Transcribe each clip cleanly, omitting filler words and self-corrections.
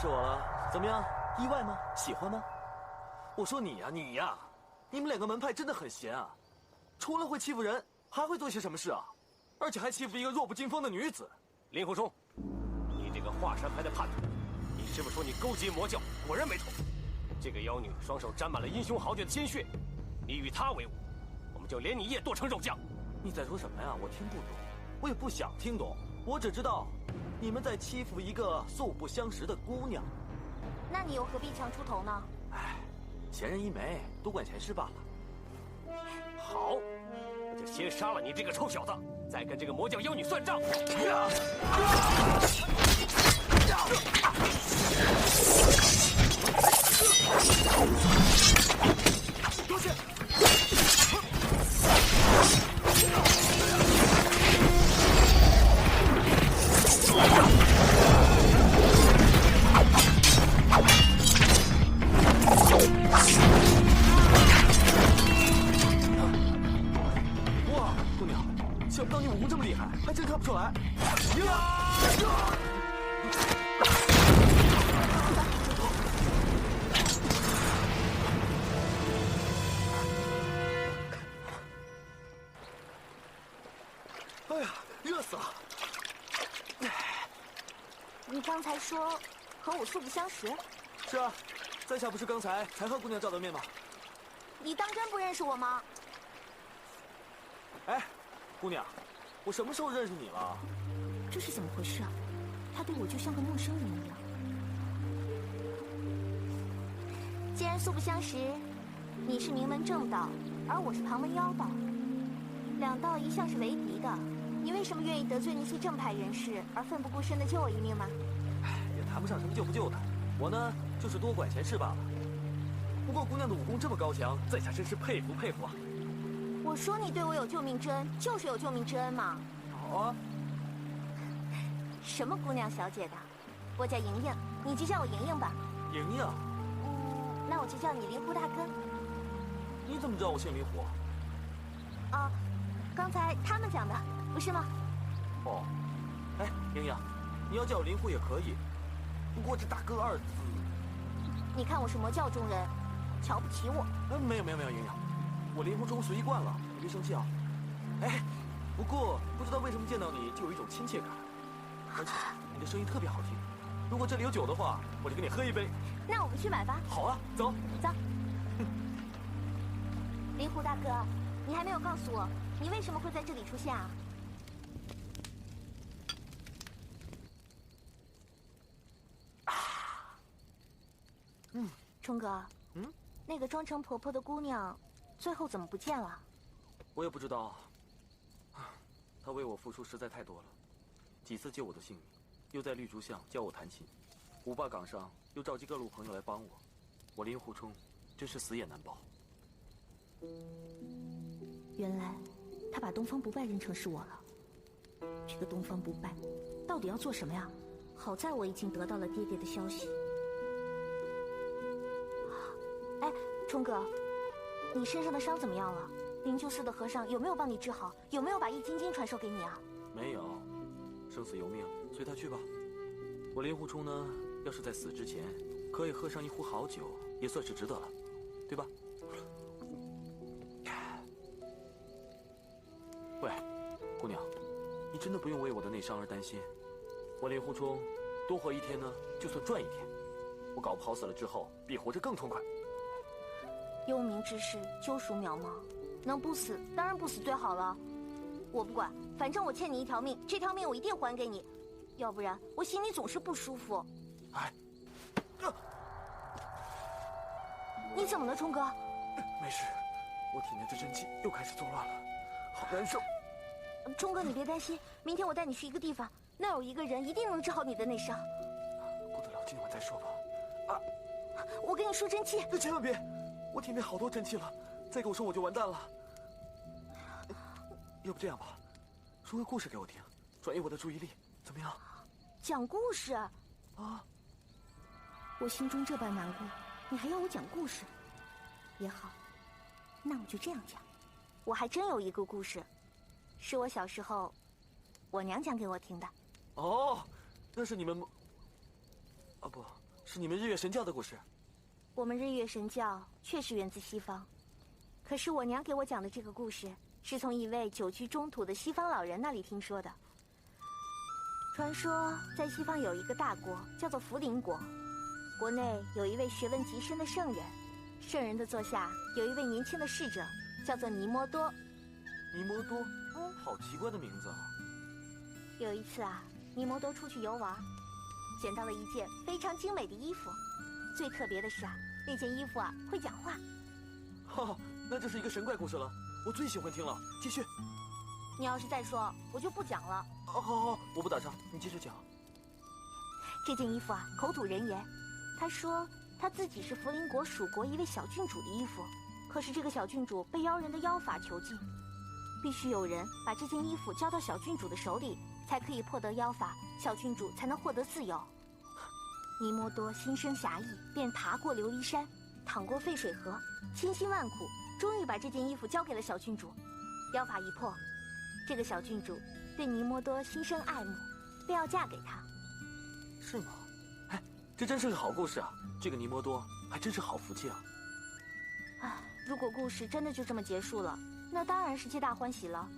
识我了，怎么样？意外吗？喜欢吗？我说你呀，你们两个门派真的很闲啊，除了会欺负人，还会做些什么事啊？而且还欺负一个弱不禁风的女子。林虎冲，你这个华山派的叛徒，你师傅说你勾结魔教，果然没错。这个妖女双手沾满了英雄豪杰的鲜血，你与她为伍，我们就连你也剁成肉酱。你在说什么呀？我听不懂，我也不想听懂。我只知道，你们在欺负一个素不相识的姑娘。那你又何必强出头呢？唉，闲人一枚，多管闲事罢了。好，我就先杀了你这个臭小子，再跟这个魔教妖女算账。多谢。哇，姑娘，想不到你武功这么厉害，还真看不出来。哎呀，热死了！你刚才说和我素不相识？是啊，在下不是刚才和姑娘照的面吗？你当真不认识我吗？哎，姑娘，我什么时候认识你了？这是怎么回事啊？他对我就像个陌生人一样。既然素不相识，你是名门正道，而我是旁门妖道，两道一向是为敌的。你为什么愿意得罪那些正派人士，而奋不顾身的救我一命吗？也谈不上什么救不救的，我呢就是多管闲事罢了。不过姑娘的武功这么高强，在下真是佩服佩服啊！我说你对我有救命之恩，就是有救命之恩嘛。好啊。什么姑娘小姐的，我叫莹莹，你就叫我莹莹吧。莹莹，那我就叫你灵狐大哥。你怎么知道我姓灵狐？啊，刚才他们讲的，不是吗？哦，哎，莹莹，你要叫我灵狐也可以，不过这大哥二字，你看我是魔教中人，瞧不起我？没有，莹莹，我灵狐冲随意惯了，你别生气啊。哎，不过不知道为什么见到你就有一种亲切感，而且你的声音特别好听。如果这里有酒的话，我就给你喝一杯。那我们去买吧。好啊，走。走。灵狐大哥，你还没有告诉我，你为什么会在这里出现啊？冲哥，那个装成婆婆的姑娘，最后怎么不见了？我也不知道。她为我付出实在太多了，几次救我的性命，又在绿竹巷教我弹琴，五霸岗上又召集各路朋友来帮我，我林狐冲真是死也难保。原来他把东方不败认成是我了。这个东方不败到底要做什么呀？好在我已经得到了爹爹的消息。哎，冲哥，你身上的伤怎么样了？灵鹫寺的和尚有没有帮你治好？有没有把易筋经传授给你啊？没有，生死由命，随他去吧。我林狐冲呢，要是在死之前可以喝上一壶好酒，也算是值得了，对吧？喂，姑娘，你真的不用为我的内伤而担心。我林狐冲多活一天呢，就算赚一天。我搞不好死了之后，比活着更痛快。幽冥之事，救赎渺茫，能不死当然不死最好了。我不管，反正我欠你一条命，这条命我一定还给你，要不然我心里总是不舒服。哎，你怎么了，冲哥？没事，我体内的真气又开始作乱了，好难受。冲哥，你别担心，明天我带你去一个地方，那有一个人一定能治好你的内伤。顾得了，今晚再说吧。我跟你说真气，千万别，我体内好多真气了，再给我说我就完蛋了。要不这样吧，说个故事给我听，转移我的注意力，怎么样？讲故事啊？我心中这般难过，你还要我讲故事？也好，那我就这样讲。我还真有一个故事，是我小时候我娘讲给我听的。哦，那是你们不，是你们日月神教的故事。我们日月神教确实源自西方，可是我娘给我讲的这个故事，是从一位久居中土的西方老人那里听说的。传说在西方有一个大国，叫做福林国，国内有一位学问极深的圣人，圣人的座下有一位年轻的侍者，叫做尼摩多。尼摩多，好奇怪的名字啊。有一次啊，尼摩多出去游玩，捡到了一件非常精美的衣服。最特别的是啊，那件衣服啊会讲话。哈哈，那就是一个神怪故事了，我最喜欢听了。继续。你要是再说，我就不讲了。好好，我不打岔，你接着讲。这件衣服啊，口吐人言。他说他自己是福林国属国一位小郡主的衣服，可是这个小郡主被妖人的妖法囚禁，必须有人把这件衣服交到小郡主的手里，才可以破得妖法，小郡主才能获得自由。尼摩多心生侠义，便爬过琉璃山，淌过沸水河，千辛万苦，终于把这件衣服交给了小郡主。妖法一破，这个小郡主对尼摩多心生爱慕，便要嫁给他。是吗？哎，这真是个好故事啊！这个尼摩多还真是好福气啊！唉，如果故事真的就这么结束了，那当然是皆大欢喜了。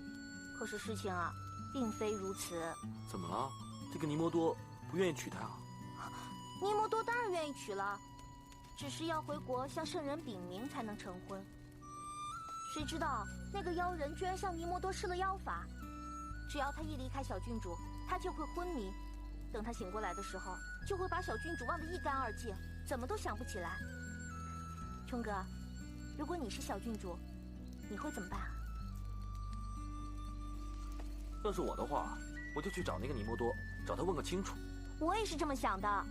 可是事情啊，并非如此。怎么了？这个尼摩多不愿意娶她啊？尼摩多当然愿意娶了，只是要回国向圣人禀明才能成婚。谁知道那个妖人居然向尼摩多施了妖法，只要他一离开小郡主，他就会昏迷。等他醒过来的时候，就会把小郡主忘得一干二净，怎么都想不起来。冲哥，如果你是小郡主，你会怎么办啊？要是我的话，我就去找那个尼摩多，找他问个清楚。我也是这么想的。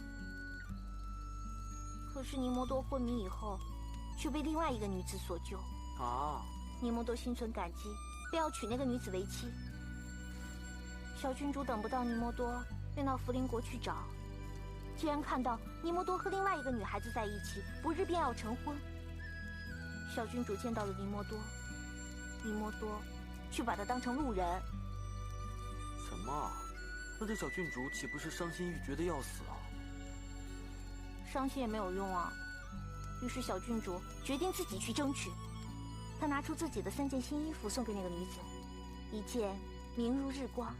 可是尼摩多昏迷以后，却被另外一个女子所救。啊！尼摩多心存感激，便要娶那个女子为妻。小郡主等不到尼摩多，便到福林国去找，竟然看到尼摩多和另外一个女孩子在一起，不日便要成婚。小郡主见到了尼摩多，尼摩多却把他当成路人。什么？那这小郡主岂不是伤心欲绝的要死啊？伤心也没有用啊。于是小郡主决定自己去争取。她拿出自己的3件新衣服送给那个女子，一件明如日光，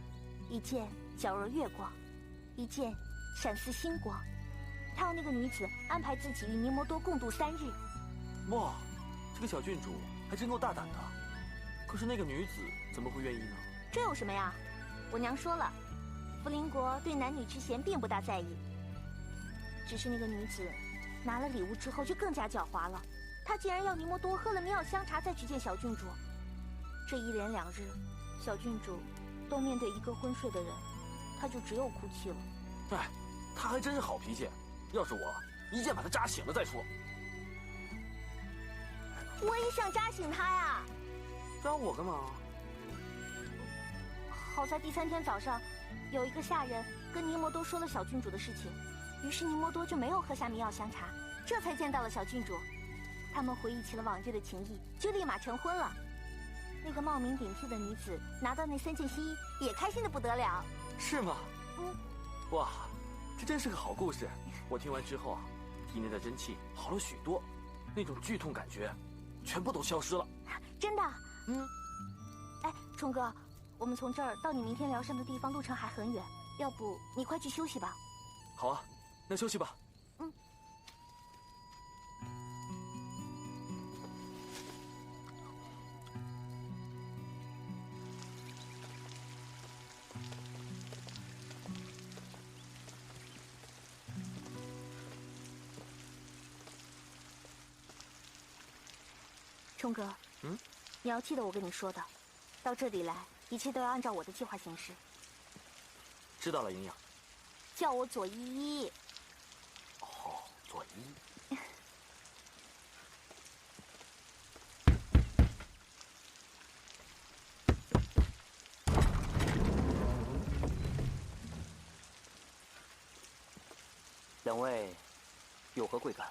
一件皎如月光，一件闪似星光。她要那个女子安排自己与尼摩多共度3日。哇，这个小郡主还真够大胆的。可是那个女子怎么会愿意呢？这有什么呀？我娘说了，福林国对男女之嫌并不大在意。只是那个女子拿了礼物之后就更加狡猾了，她竟然要尼摩多喝了迷药香茶再去见小郡主。这1连2日，小郡主都面对一个昏睡的人，她就只有哭泣了。哎，她还真是好脾气。要是我，一剑把她扎醒了再说。我也想扎醒她呀。扎我干嘛？好在第3天早上，有一个下人跟尼摩多说了小郡主的事情，于是尼摩多就没有喝下迷药香茶，这才见到了小郡主。他们回忆起了往日的情谊，就立马成婚了。那个冒名顶替的女子拿到那3件新衣，也开心的不得了。是吗？嗯。哇，这真是个好故事。我听完之后啊，体内的真气好了许多，那种剧痛感觉全部都消失了。真的？嗯。哎，冲哥，我们从这儿到你明天疗伤的地方路程还很远，要不你快去休息吧。好啊，那休息吧。嗯。冲哥，你要记得我跟你说的，到这里来，一切都要按照我的计划行事。知道了，营养。叫我左依依。哦，左依。两位有何贵干？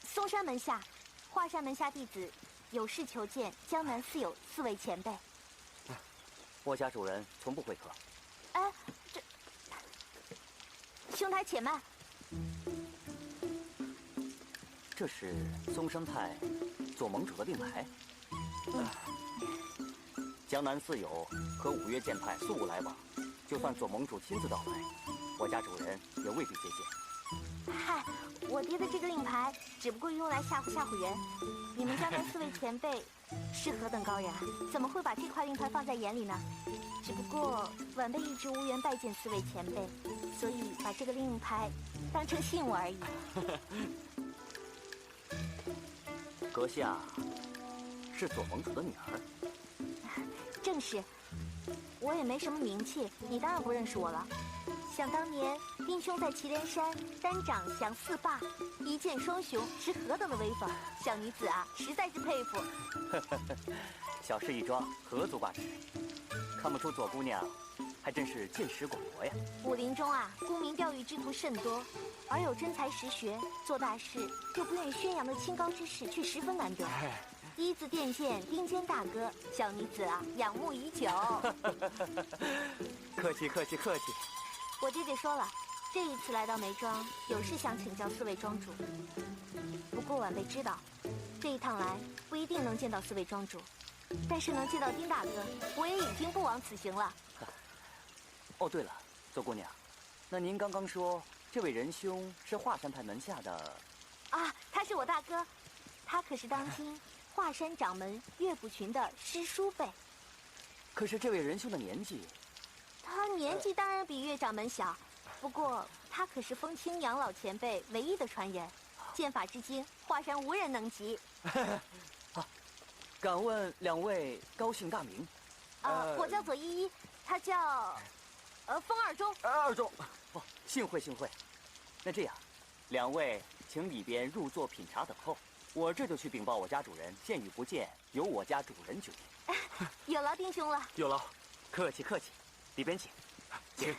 嵩山门下，华山门下弟子有事求见江南四友4位前辈。我家主人从不会客。哎，这兄台且慢。这是松生派左盟主的令牌。江南四友和五岳剑派素无来往，就算左盟主亲自到来，我家主人也未必接见。嗨，我爹的这个令牌只不过用来吓唬吓唬人。你们江南四位前辈是何等高人啊，怎么会把这块令牌放在眼里呢？只不过晚辈一直无缘拜见四位前辈，所以把这个令牌当成信物而已。阁下是左盟主的女儿？正是，我也没什么名气，你当然不认识我了。想当年，丁兄在祁连山单掌降4霸，一剑双雄，是何等的威风！小女子啊，实在是佩服。小事一桩，何足挂齿。看不出左姑娘还真是见识广博呀。武林中啊，沽名钓誉之徒甚多，而有真才实学、做大事又不愿意宣扬的清高之士却十分难得。一字殿见丁坚大哥，小女子啊，仰慕已久。客气客气客气。我爹爹说了，这一次来到梅庄，有事想请教四位庄主。不过晚辈知道，这一趟来不一定能见到四位庄主，但是能见到丁大哥，我也已经不枉此行了。哦，对了，左姑娘，那您刚刚说这位仁兄是华山派门下的？啊，他是我大哥，他可是当今华山掌门岳不群的师叔辈。可是这位仁兄的年纪……他年纪当然比岳掌门小，不过他可是风清杨老前辈唯一的传人，剑法之精，华山无人能及。敢问两位高姓大名？我叫左依依，他叫风二中。二中，哦，幸会幸会。那这样，两位请里边入座品茶等候，我这就去禀报我家主人，见与不见由我家主人决定。有劳丁兄了。有劳，客气客气，里边请，请。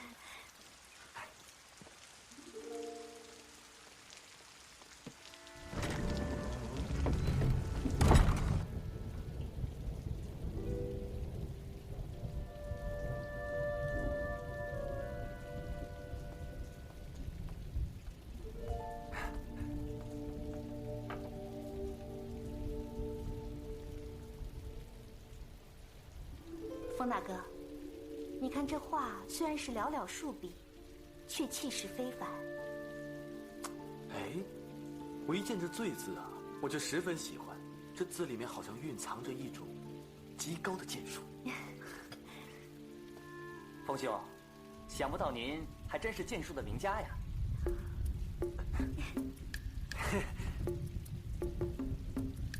风大哥，你看这画虽然是寥寥数笔，却气势非凡。哎，我一见这“醉”字啊，我就十分喜欢。这字里面好像蕴藏着一种极高的剑术。风兄，想不到您还真是剑术的名家呀。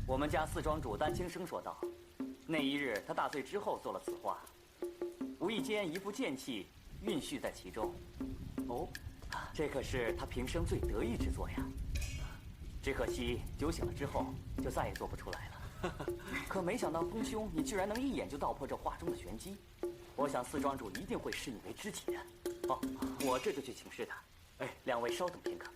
我们家四庄主丹青生说道，那一日他大醉之后做了此画，无意间一副剑气蕴蓄在其中。哦，这可是他平生最得意之作呀。只可惜酒醒了之后就再也做不出来了。可没想到风兄你居然能一眼就道破这画中的玄机，我想四庄主一定会视你为知己的。哦，我这就去请示他。哎，两位稍等片刻。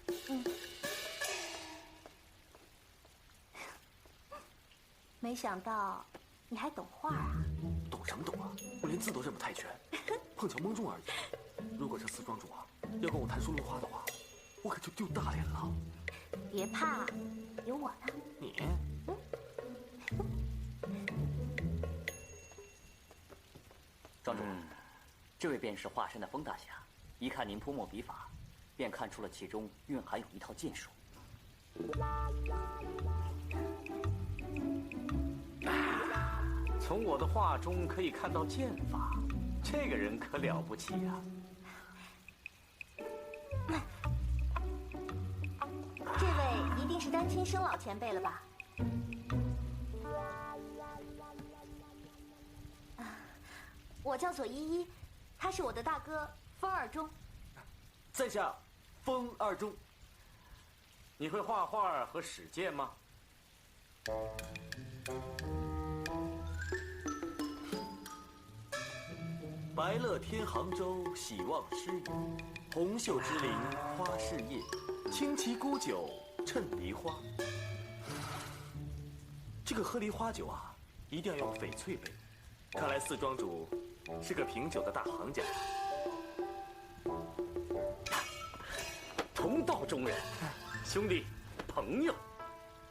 没想到你还懂画啊？懂什么懂啊？我连字都认不太全，碰巧蒙中而已。如果这四庄主啊要跟我谈书论画的话，我可就丢大脸了。别怕，有我呢。你？庄主，这位便是华山的风大侠。一看您泼墨笔法，便看出了其中蕴含有一套剑术。从我的画中可以看到剑法，这个人可了不起呀！这位一定是丹青生老前辈了吧？我叫左依依，他是我的大哥风二中。在下风二中。你会画画和使剑吗？白乐天杭州，喜望诗意。红袖之林花事叶，清奇沽酒衬梨花。这个喝梨花酒啊，一定要用翡翠杯。看来四庄主是个品酒的大行家。同道中人，兄弟，朋友。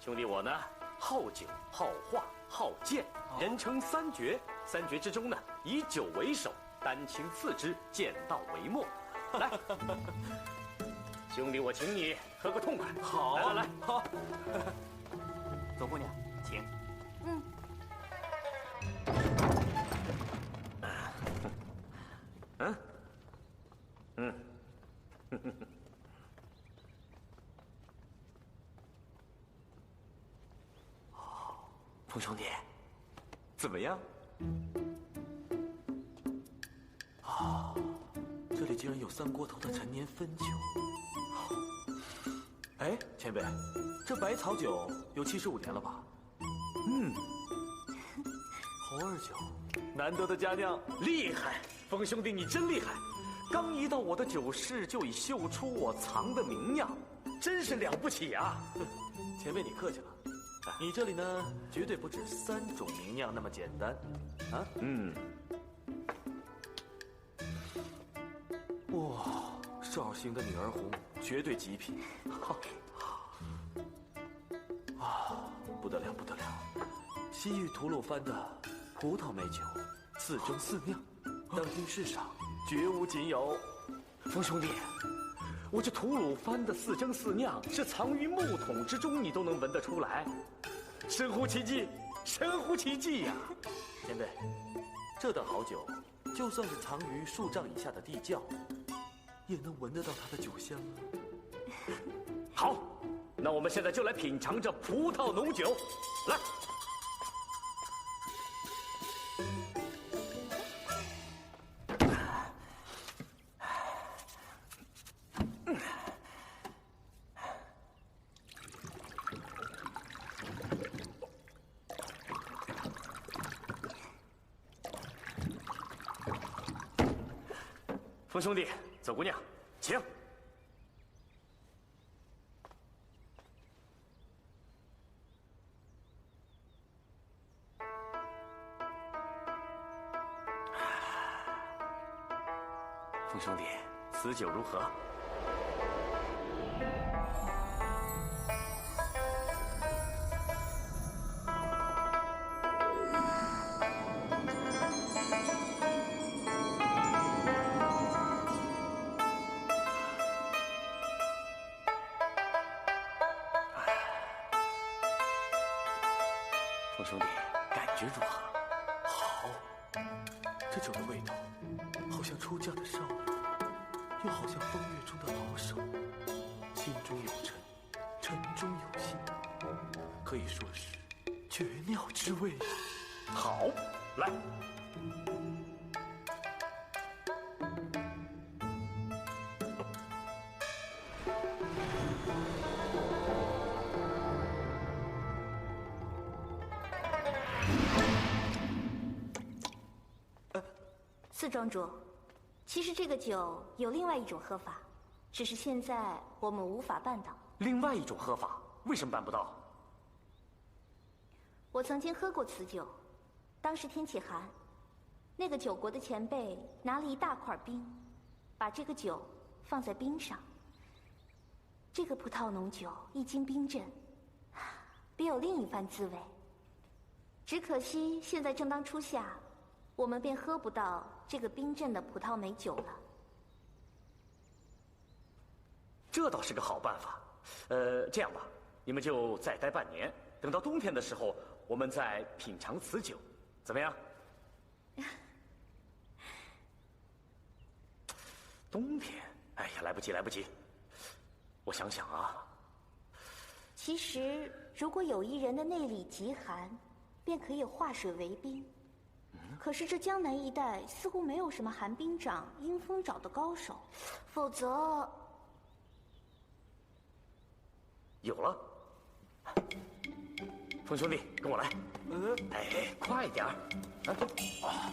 兄弟我呢，好酒、好画、好剑，人称三绝。三绝之中呢，以酒为首，丹青次之，剑道为末。来，兄弟我请你喝个痛快。好啊，来，好。左姑娘，请。风兄弟，怎么样？这里竟然有三锅头的陈年汾酒。哎，前辈，这百草酒有75年了吧？猴儿酒，难得的佳酿，厉害，风兄弟你真厉害！刚一到我的酒室，就已嗅出我藏的名酿，真是了不起啊！前辈你客气了。你这里呢，绝对不止3种名酿那么简单，啊？哇，绍兴的女儿红绝对极品，不得了不得了！西域吐鲁番的葡萄美酒，4蒸4酿，当今世上绝无仅有。风兄弟，我这吐鲁番的4蒸4酿是藏于木桶之中，你都能闻得出来，神乎其技，神乎其技呀！前辈，这等好酒，就算是藏于数丈以下的地窖，也能闻得到它的酒香啊！好，那我们现在就来品尝这葡萄浓酒，来。风兄弟，左姑娘，请。风兄弟，此酒如何？风兄弟，感觉如何？好，这酒的味道，好像出嫁的少女，又好像风月中的老手，心中有尘，尘中有心，可以说是绝妙之味。好，来。四庄主，其实这个酒有另外一种喝法，只是现在我们无法办到。另外一种喝法，为什么办不到？我曾经喝过此酒，当时天气寒，那个九国的前辈拿了一大块冰，把这个酒放在冰上。这个葡萄浓酒一经冰镇，别有另一番滋味。只可惜现在正当初夏，我们便喝不到这个冰镇的葡萄美酒了。这倒是个好办法。这样吧，你们就再待半年，等到冬天的时候，我们再品尝此酒，怎么样？冬天？哎呀，来不及，来不及。我想想啊。其实，如果有一人的内里极寒，便可以化水为冰。可是这江南一带似乎没有什么寒冰掌、阴风爪的高手，否则有了。风兄弟，跟我来。哎，快点儿！啊！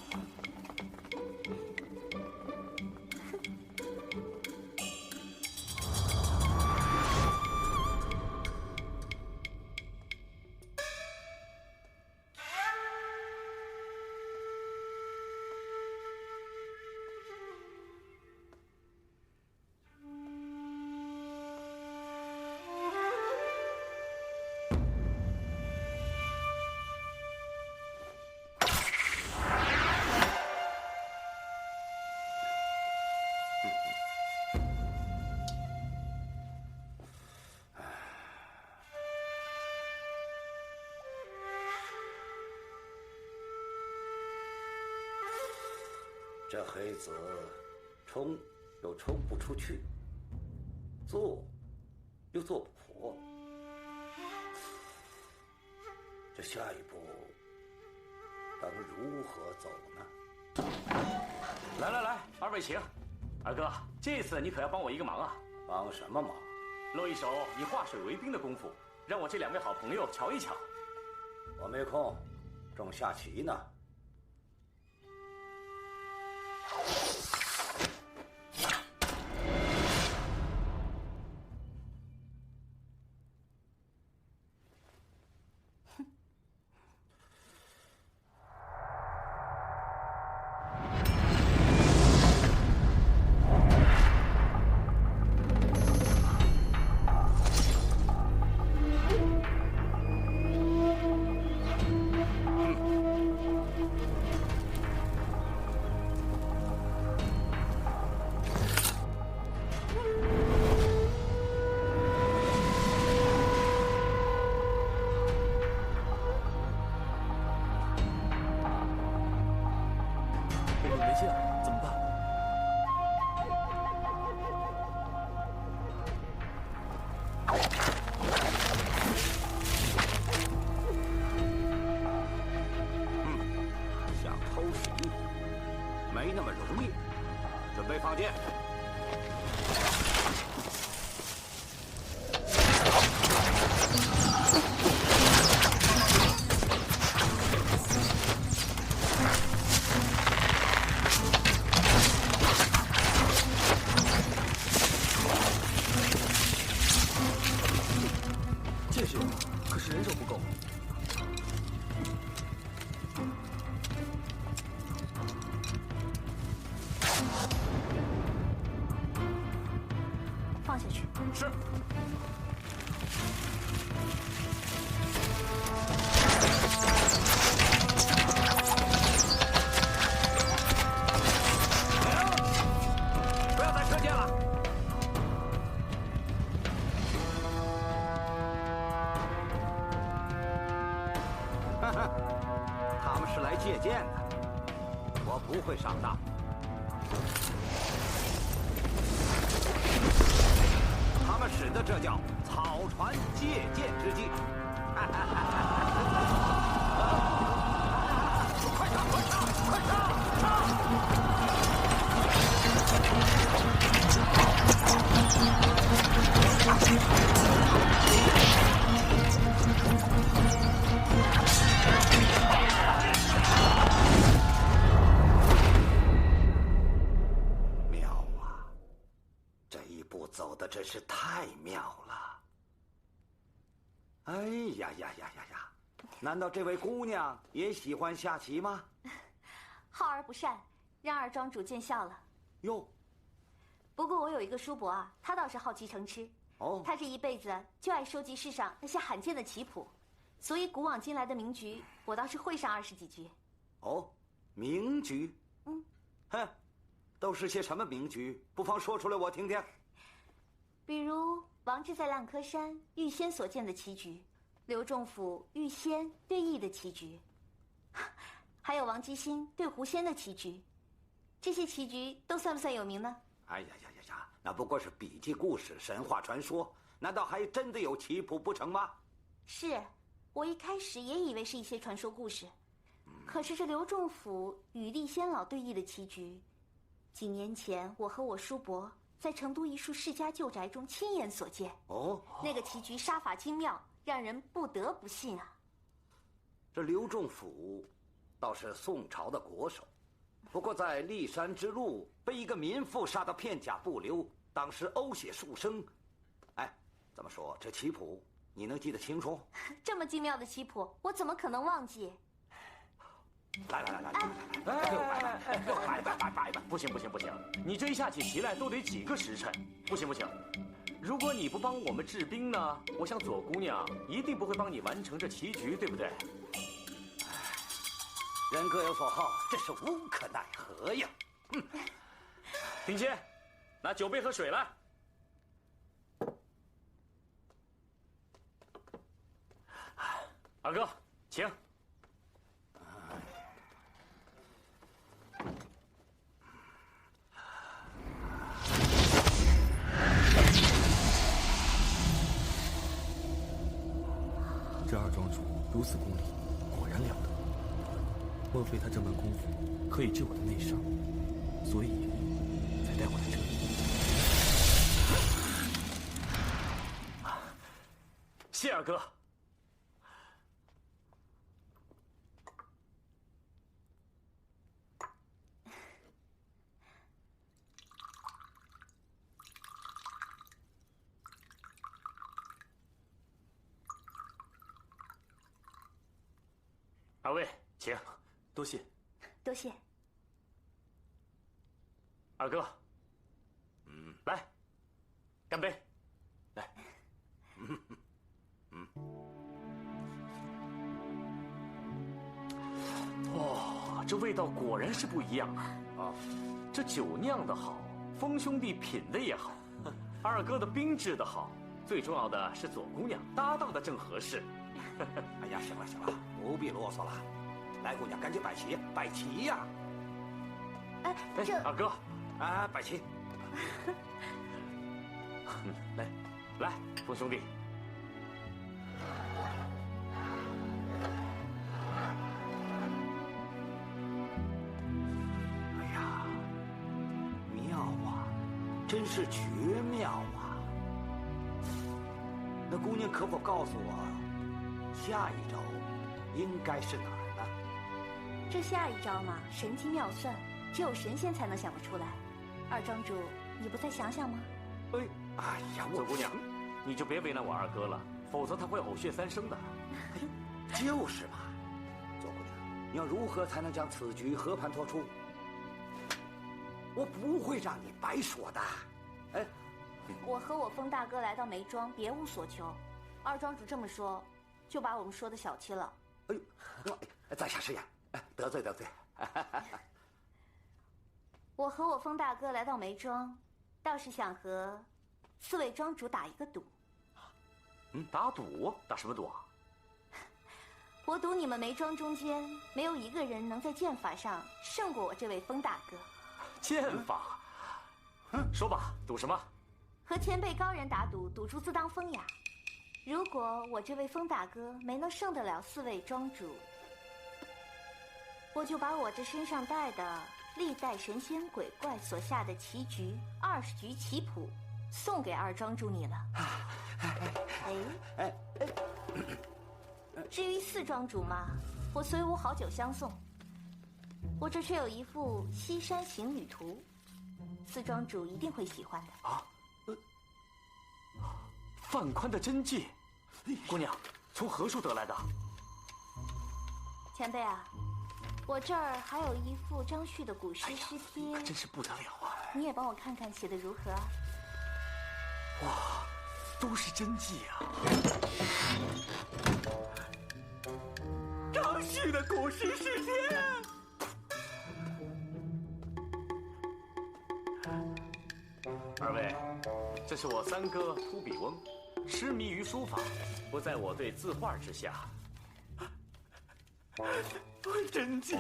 这黑子冲又冲不出去，做又做不活，这下一步咱们如何走呢？来，二位请。二哥，这次你可要帮我一个忙啊！帮什么忙？露一手以化水为冰的功夫，让我这2位好朋友瞧一瞧。我没空，正下棋呢。没那么容易。准备放箭。箭是有，可是人手不够。 放下去。是。不要再射箭了。哈哈，他们是来借箭的，我不会上当。 他们使的这叫草船借箭之计。快上！快上！快上！妙啊！这一步走的真是太妙了！哎呀呀呀呀呀！难道这位姑娘也喜欢下棋吗？好而不善，让二庄主见笑了。哟，不过我有一个叔伯啊，他倒是好棋成痴。哦，他这一辈子就爱收集世上那些罕见的棋谱，所以古往今来的名局，我倒是会上20几局。哦，名局？嗯，哼，都是些什么名局？不妨说出来我听听。比如王志在烂柯山遇仙所见的棋局，刘仲甫遇仙对弈的棋局，还有王吉星对狐仙的棋局，这些棋局都算不算有名呢？哎呀呀呀呀，那不过是笔记故事、神话传说，难道还真的有棋谱不成吗？是，我一开始也以为是一些传说故事，可是这刘仲甫与厉仙老对弈的棋局，几年前我和我叔伯在成都一处世家旧宅中亲眼所见。哦，那个棋局杀法精妙，让人不得不信啊。这刘仲甫倒是宋朝的国手，不过在骊山之路被一个民妇杀得片甲不留，当时呕血数升。哎，怎么说这棋谱你能记得清楚？这么精妙的棋谱，我怎么可能忘记？来，不行，你这一下起棋来都得几个时辰，不行。如果你不帮我们治兵呢，我想左姑娘一定不会帮你完成这棋局，对不对？人各有所好，真是无可奈何呀。丁谦，拿酒杯和水来。二哥，请。如此功力，果然了得。莫非他这门功夫可以治我的内伤，所以才带我来这里？谢二哥。二位，请，多谢。多谢。二哥，来，干杯！来，哇，这味道果然是不一样啊！啊，这酒酿的好，风兄弟品的也好，二哥的冰制的好，最重要的是左姑娘搭档的正合适。哎呀，行了行了，不必啰嗦了。来，姑娘，赶紧摆齐，摆齐呀！哎，这二哥，啊，摆齐。来，风兄弟。哎呀，妙啊，真是绝妙啊！那姑娘可否告诉我，下一招应该是哪儿呢？这下一招嘛，神机妙算，只有神仙才能想得出来。二庄主，你不再想想吗？哎呀，左姑娘，你就别为难我二哥了，否则他会呕血三升的。就是嘛，左姑娘，你要如何才能将此局和盘托出？我不会让你白说的。哎，我和我风大哥来到梅庄，别无所求。二庄主这么说，就把我们说的小气了。哎呦，在下失言，得罪。我和我风大哥来到梅庄，倒是想和四位庄主打一个赌。打赌？打什么赌啊？我赌你们梅庄中间没有一个人能在剑法上胜过我这位风大哥。剑法？说吧，赌什么？和前辈高人打赌，赌注自当风雅。如果我这位风大哥没能胜得了四位庄主，我就把我这身上带的历代神仙鬼怪所下的棋局20局棋谱送给二庄主你了。至于四庄主嘛，我虽无好酒相送，我这却有一幅西山行旅图，四庄主一定会喜欢的。范宽的真迹，姑娘，从何处得来的？前辈啊，我这儿还有一副张旭的古诗诗帖，可真是不得了啊！你也帮我看看写的如何啊？哇，都是真迹啊！张旭的古诗诗帖。二位，这是我三哥秃笔翁，痴迷于书法，不在我对字画之下。真迹，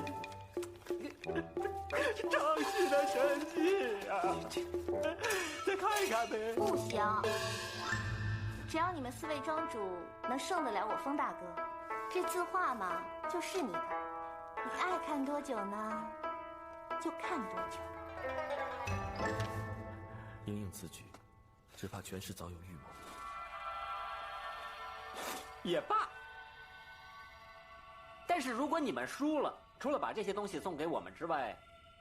张旭的神迹啊！再看一看呗。不行，只要你们四位庄主能胜得了我风大哥，这字画嘛就是你的，你爱看多久呢，就看多久。应应此举，只怕权势早有预谋。也罢。但是如果你们输了，除了把这些东西送给我们之外，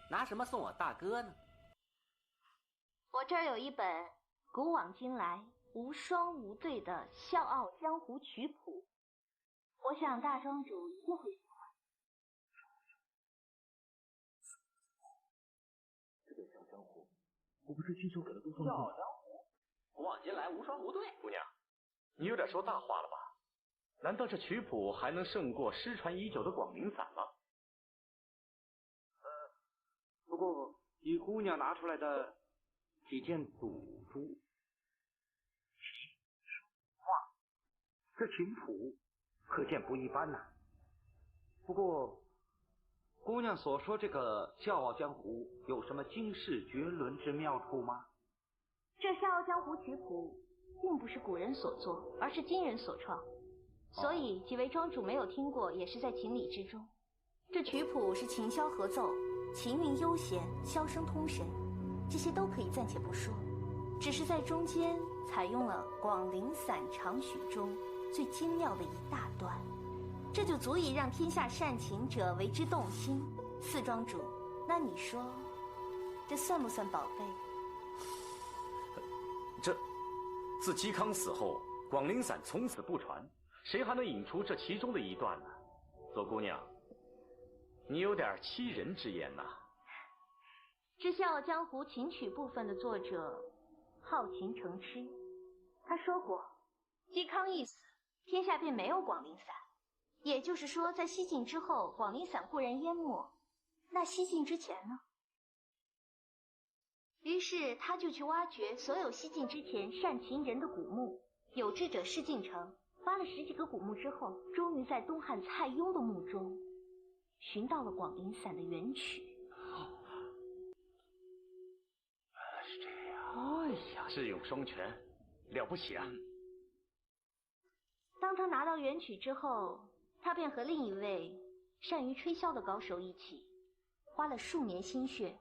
拿什么送我大哥呢？我这儿有一本古往今来无双无对的《笑傲江湖》曲谱，我想大庄主一定会喜欢。这个《笑傲江湖》，我不是亲手给了东方朔。笑傲江湖，古往今来无双无对。姑娘，你有点说大话了吧？难道这曲谱还能胜过失传已久的广陵散吗？不过以姑娘拿出来的几件赌书、画，这琴谱可见不一般呐。不过，姑娘所说这个《笑傲江湖》有什么惊世绝伦之妙处吗？这《笑傲江湖》曲谱并不是古人所作，而是今人所创。所以几位庄主没有听过也是在情理之中。这曲谱是琴箫合奏，琴韵悠闲，箫声通神，这些都可以暂且不说，只是在中间采用了广陵散长曲中最精妙的一大段，这就足以让天下善琴者为之动心。四庄主，那你说，这算不算宝贝？这，自嵇康死后，广陵散从此不传，谁还能引出这其中的一段呢？左姑娘，你有点欺人之言呐。这《笑傲江湖》琴曲部分的作者好琴成痴，他说过，嵇康一死，天下便没有广陵散。也就是说，在西晋之后，广陵散固然淹没，那西晋之前呢？于是他就去挖掘所有西晋之前善琴人的古墓，有志者事竟成，挖了10几个古墓之后，终于在东汉蔡邕的墓中寻到了广陵散的原曲。原来是这样，哎呀，智勇双全，了不起啊！当他拿到原曲之后，他便和另一位善于吹箫的高手一起，花了数年心血，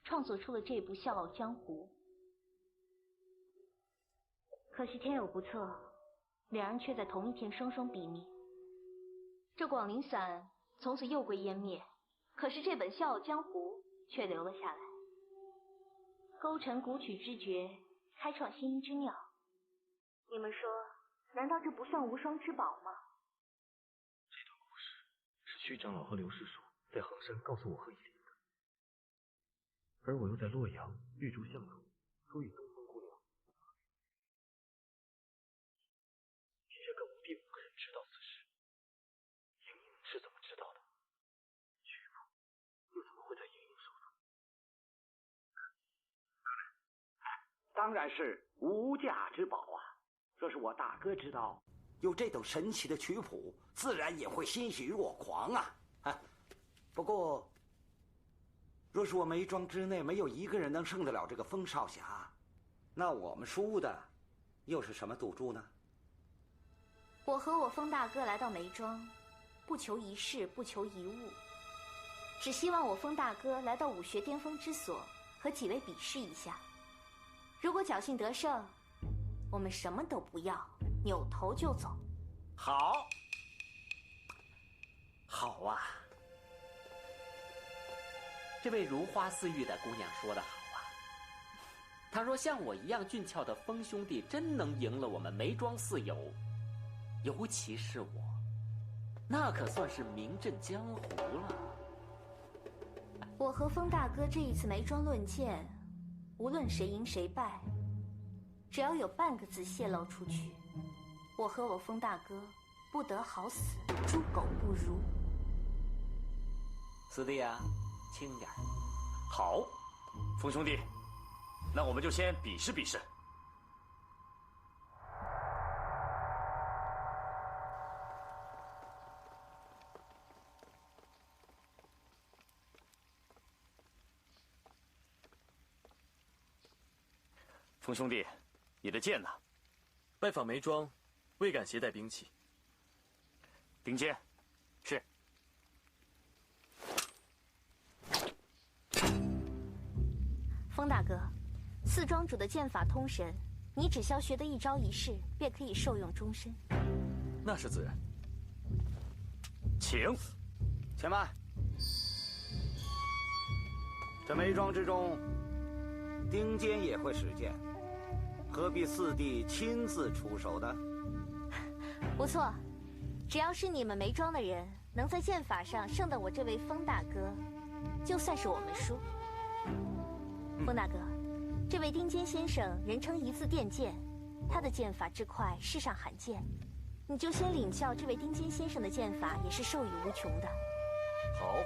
创作出了这部《笑傲江湖》。可惜天有不测，两人却在同一天双双毙命。这广陵散从此又归湮灭，可是这本《笑傲江湖》却留了下来，勾陈古曲之绝，开创新音之妙。你们说，难道这不算无双之宝吗？这段故事是徐长老和刘师叔在衡山告诉我和以琳的，而我又在洛阳玉竹巷口勾引东风姑娘。天下更无第5个人知道此事。莹莹是怎么知道的？曲谱又怎么会在莹莹手中？当然是无价之宝啊！若是我大哥知道有这等神奇的曲谱，自然也会欣喜若狂啊！不过，若是我梅庄之内没有一个人能胜得了这个风少侠，那我们输的又是什么赌注呢？我和我风大哥来到梅庄，不求一事，不求一物，只希望我风大哥来到武学巅峰之所，和几位比试一下。如果侥幸得胜，我们什么都不要，扭头就走。好，好啊！这位如花似玉的姑娘说得好啊。她说像我一样俊俏的风兄弟真能赢了我们梅庄四友，尤其是我，那可算是名震江湖了。我和风大哥这一次梅庄论剑，无论谁赢谁败，只要有半个字泄露出去，我和我风大哥不得好死，猪狗不如。四弟啊，轻点。好，风兄弟，那我们就先比试比试。风兄弟，你的剑呢？拜访梅庄，未敢携带兵器。顶尖，是。风大哥，四庄主的剑法通神，你只需学得一招一式，便可以受用终身。那是自然。请，且慢。这梅庄之中，丁坚也会使剑，何必四弟亲自出手呢？不错，只要是你们梅庄的人能在剑法上胜得我这位风大哥，就算是我们输。风大哥，这位丁坚先生人称一字电剑，他的剑法之快世上罕见，你就先领教这位丁坚先生的剑法，也是受益无穷的。好，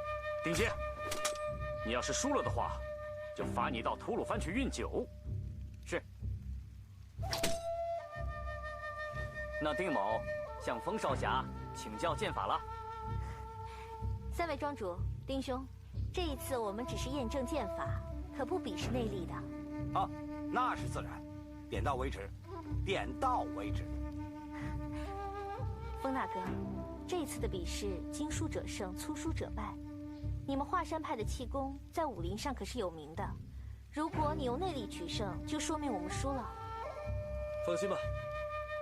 丁坚，你要是输了的话，就罚你到吐鲁番去运酒。是。那丁某向风少侠请教剑法了。三位庄主，丁兄，这一次我们只是验证剑法，可不比试内力的。啊，那是自然，点到为止，点到为止。风大哥，这次的比试，精书者胜，粗书者败。你们华山派的气功在武林上可是有名的，如果你用内力取胜，就说明我们输了。放心吧，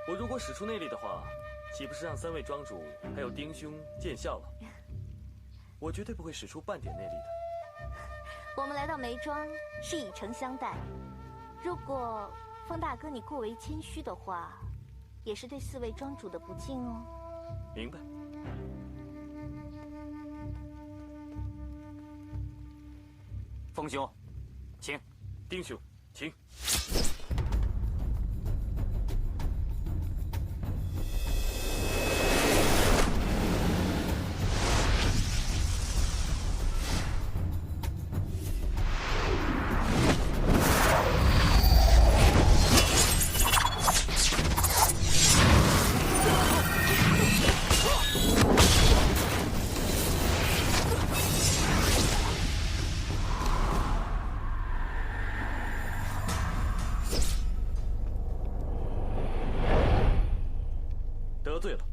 我如果使出内力的话，岂不是让3位庄主还有丁兄见笑了？我绝对不会使出半点内力的。我们来到梅庄是以诚相待，如果风大哥你过为谦虚的话，也是对4位庄主的不敬哦。明白。风兄，请。丁兄，请。得罪了，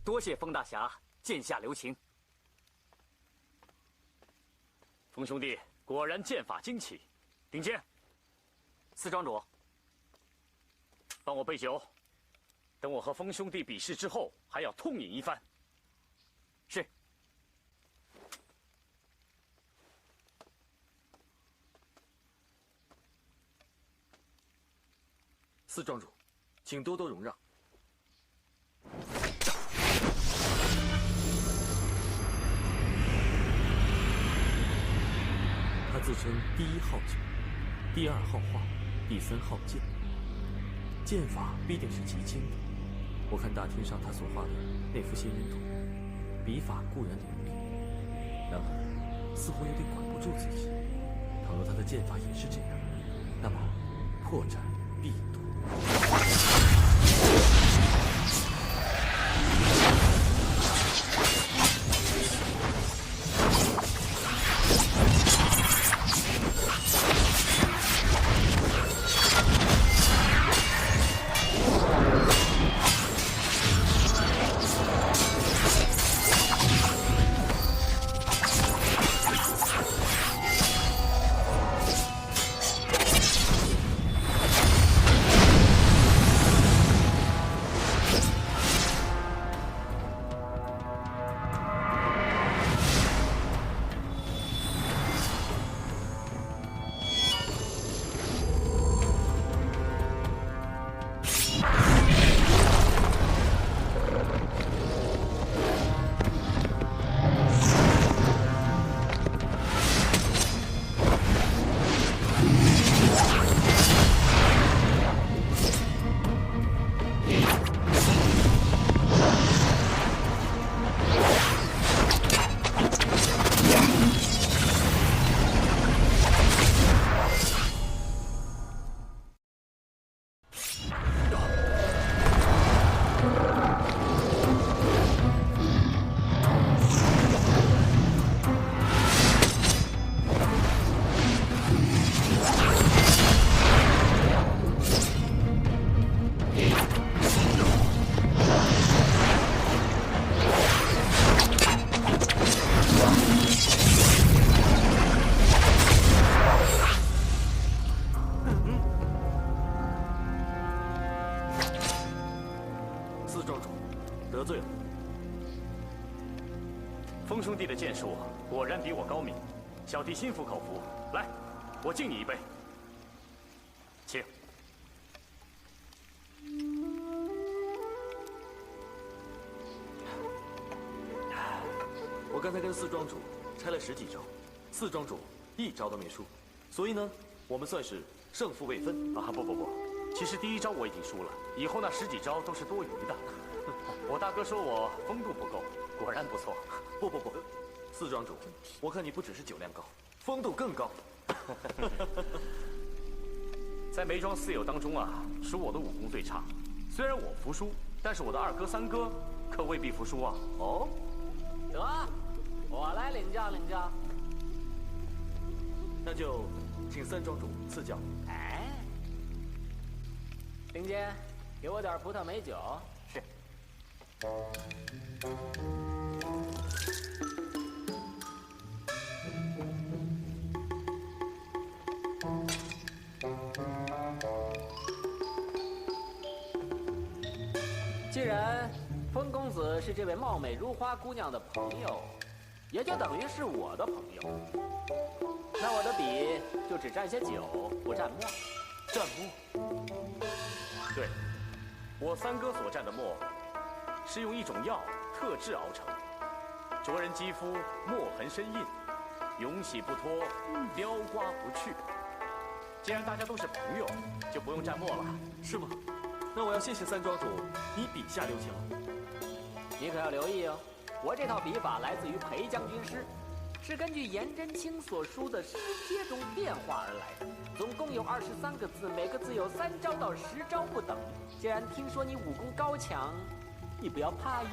多谢风大侠剑下留情。风兄弟果然剑法精奇，顶尖。4庄主，帮我备酒，等我和风兄弟比试之后，还要痛饮一番。是。4庄主，请多多容让。他自称第1号酒，第2号画，第3号剑，剑法必定是极精的。我看大厅上他所画的那幅仙人图，笔法固然凌厉，然而似乎有点管不住自己。倘若他的剑法也是这样，那么破绽必多。得罪了。风兄弟的剑术果然比我高明，小弟心服口服。来，我敬你一杯，请。我刚才跟4庄主拆了10几招，4庄主1招都没输，所以呢，我们算是胜负未分啊！不，其实第1招我已经输了，以后那10几招都是多余的。我大哥说我风度不够，果然不错。不，4庄主，我看你不只是酒量高，风度更高。在梅庄4友当中啊，属我的武功最差。虽然我服输，但是我的2哥、3哥可未必服输啊。哦，得，我来领教领教。那就请3庄主赐教。哎，林杰，给我点葡萄美酒。是。既然风公子是这位貌美如花姑娘的朋友，也就等于是我的朋友。那我的笔就只蘸些酒，不蘸墨。蘸墨？对，我三哥所蘸的墨，是用一种药特制熬成，着人肌肤墨痕深印，永洗不脱，雕刮不去。既然大家都是朋友，就不用蘸墨了，是吗？那我要谢谢三庄主，你笔下留情。你可要留意哦，我这套笔法来自于裴将军诗，是根据颜真卿所书的诗阶中变化而来的，总共有23个字，每个字有3招到10招不等。既然听说你武功高强，你不要怕哟。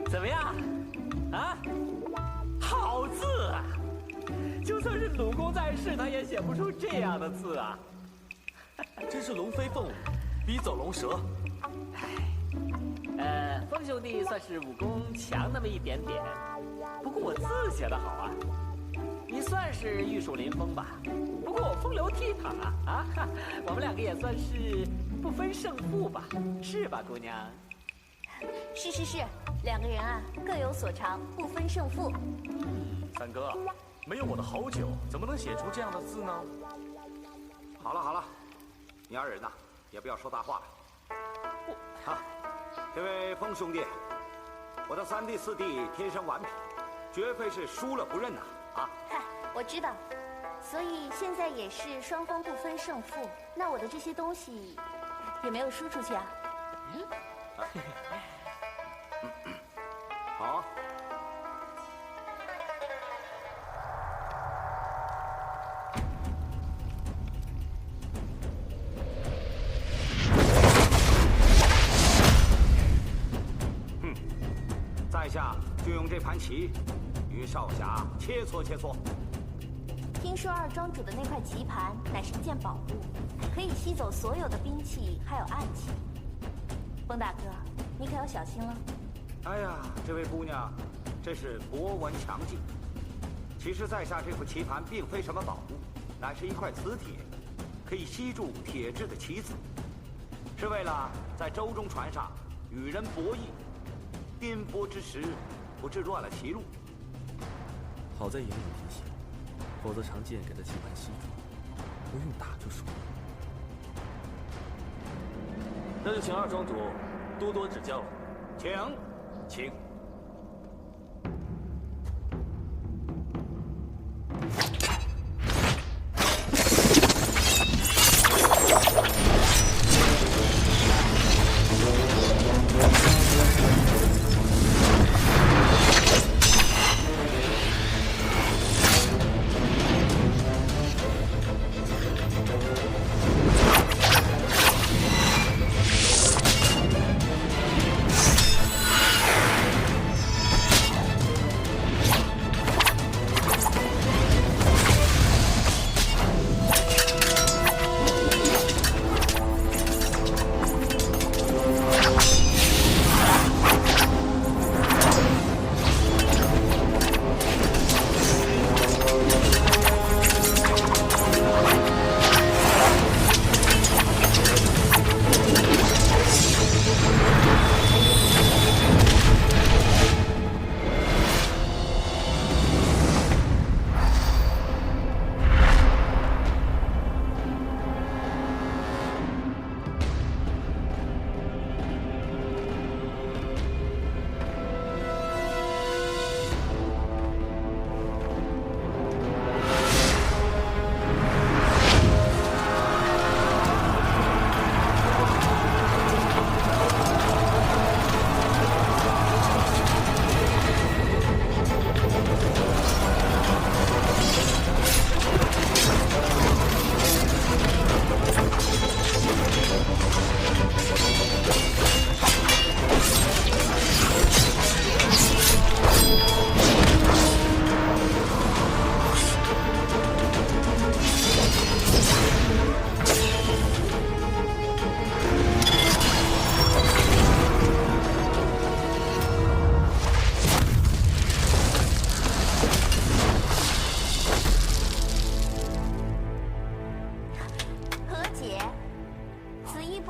怎么样？啊，好字啊！就算是鲁公在世，他也写不出这样的字啊！真是龙飞凤舞，笔走龙蛇。风兄弟算是武功强那么一点点，不过我字写得好啊。你算是玉树临风吧，不过我风流倜傥啊！我们两个也算是不分胜负吧，是吧，姑娘？是，两个人啊各有所长，不分胜负。三哥，没有我的好酒，怎么能写出这样的字呢？好了，你二人呐，也不要说大话了。啊，这位风兄弟，我的3弟4弟天生顽皮，绝非是输了不认呐！啊，嗨，我知道，所以现在也是双方不分胜负。那我的这些东西也没有输出去啊。好。在下就用这盘棋与少侠切磋切磋。听说二庄主的那块棋盘乃是一件宝物，可以吸走所有的兵器还有暗器。风大哥，你可要小心了。哎呀，这位姑娘，真是博闻强记。其实，在下这副棋盘并非什么宝物，乃是一块磁铁，可以吸住铁质的棋子，是为了在舟中船上与人博弈，颠簸之时不致乱了棋路。好在眼有提醒，否则长剑给他棋盘吸住，不用打就输了。那就请二庄主多多指教了。请。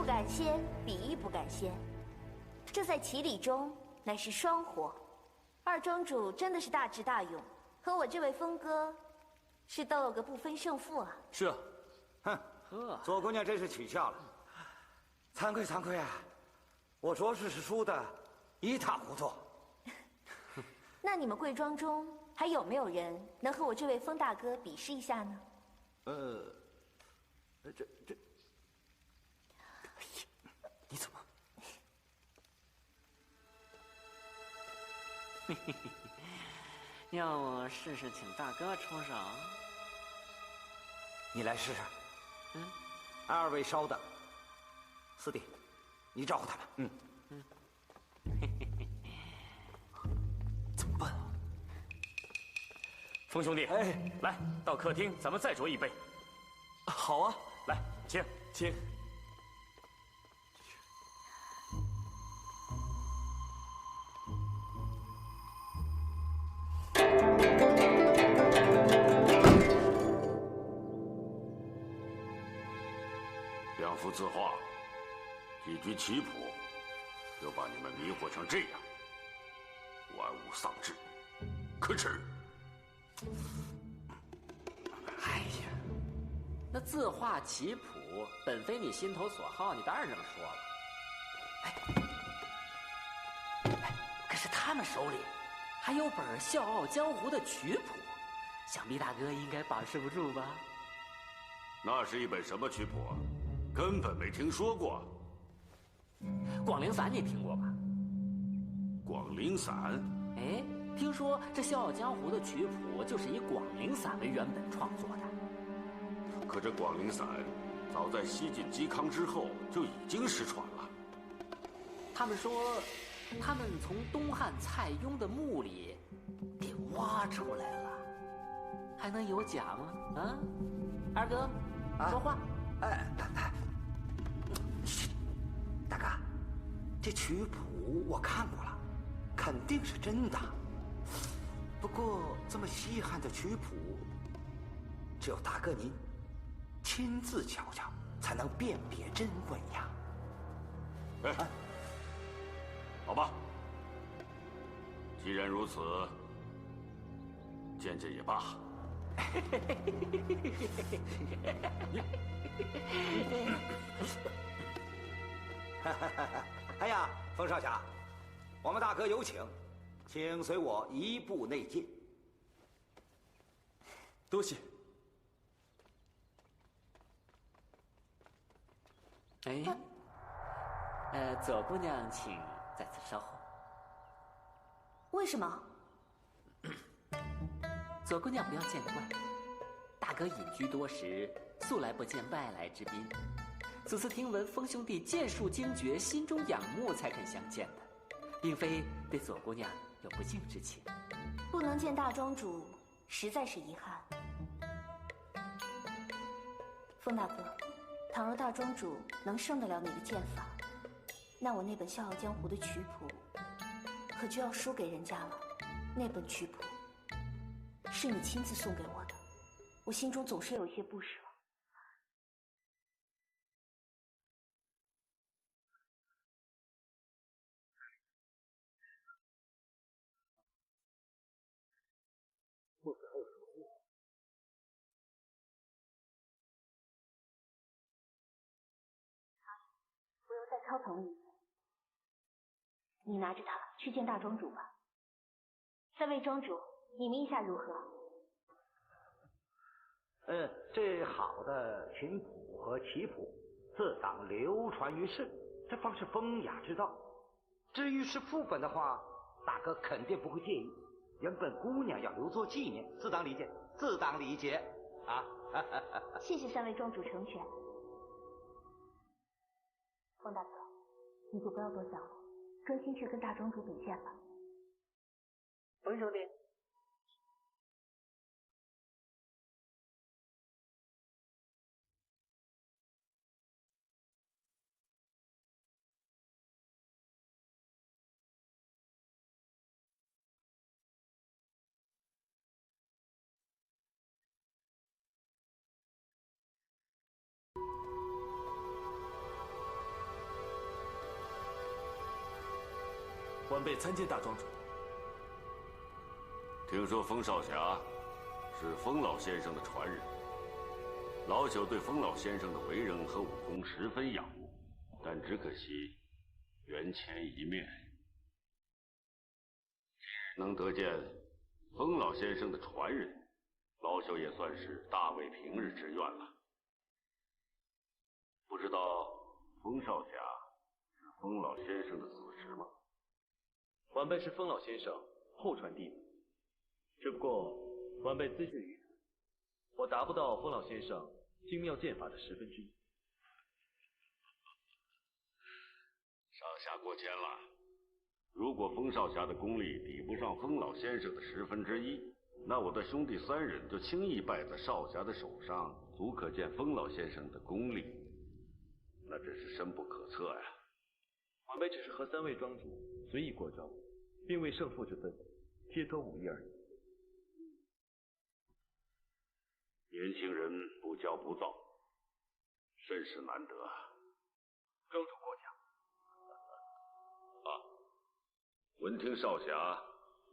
敢先，比翼不敢先。这在棋理中乃是双活。二庄主真的是大智大勇，和我这位峰哥是斗了个不分胜负啊。是啊，哼，左姑娘真是取笑了，惭愧惭愧啊！我着实是输得一塌糊涂。那你们贵庄中还有没有人能和我这位峰大哥比试一下呢？你怎么？要我试试请大哥出手？你来试试。二位稍等，四弟，你招呼他们。怎么办啊？风兄弟，来到客厅，咱们再酌一杯。好啊，来，请。请。两幅字画，几局棋谱，就把你们迷惑成这样，玩物丧志，可耻！哎呀，那字画棋谱本非你心头所好，你当然这么说了。可是他们手里还有本《笑傲江湖》的曲谱，想必大哥应该把持不住吧？那是一本什么曲谱啊？根本没听说过。广陵散你听过吧？广陵散？哎，听说这《笑傲江湖》的曲谱就是以广陵散为原本创作的。可这广陵散，早在西晋嵇康之后就已经失传了。他们说，他们从东汉蔡邕的墓里给挖出来了，还能有假吗？啊，二哥，说话。大哥，这曲谱我看过了，肯定是真的。不过这么稀罕的曲谱，只有大哥您亲自瞧瞧，才能辨别真伪呀。好吧，既然如此，见见也罢。哎呀，风少侠，我们大哥有请，请随我一步内进。多谢。左姑娘，请在此稍后。为什么？左姑娘不要见怪，大哥隐居多时，素来不见外来之宾。此次听闻风兄弟剑术精绝，心中仰慕，才肯相见的，并非对左姑娘有不敬之情。不能见大庄主，实在是遗憾。风大哥，倘若大庄主能胜得了你的剑法，那我那本《笑傲江湖》的曲谱，可就要输给人家了。那本曲谱是你亲自送给我的，我心中总是有一些不舍。我又再操疼你，你拿着它去见大庄主吧。三位庄主，你们意下如何？这好的琴谱和棋谱，自当流传于世，这方是风雅之道。至于是副本的话，大哥肯定不会介意。原本姑娘要留作纪念，自当理解，自当理解啊！谢谢三位庄主成全。风大哥，你就不要多想了，专心去跟大庄主比剑吧。风兄弟。晚辈参见大庄主。听说风少侠是风老先生的传人，老朽对风老先生的为人和武功十分仰慕，但只可惜缘浅一面。今日能得见风老先生的传人，老朽也算是大为平日之愿了。不知道风少侠是风老先生的子侄吗？晚辈是风老先生后传弟子，只不过晚辈资质愚蠢，我达不到风老先生精妙剑法的1/10。上下过谦了。如果风少侠的功力抵不上风老先生的1/10，那我的兄弟3人就轻易败在少侠的手上，足可见风老先生的功力，那真是深不可测呀。晚辈只是和3位庄主随意过招，并未胜负之分，切磋武艺而已。年轻人不骄不躁，甚是难得。庄主过奖。闻听少侠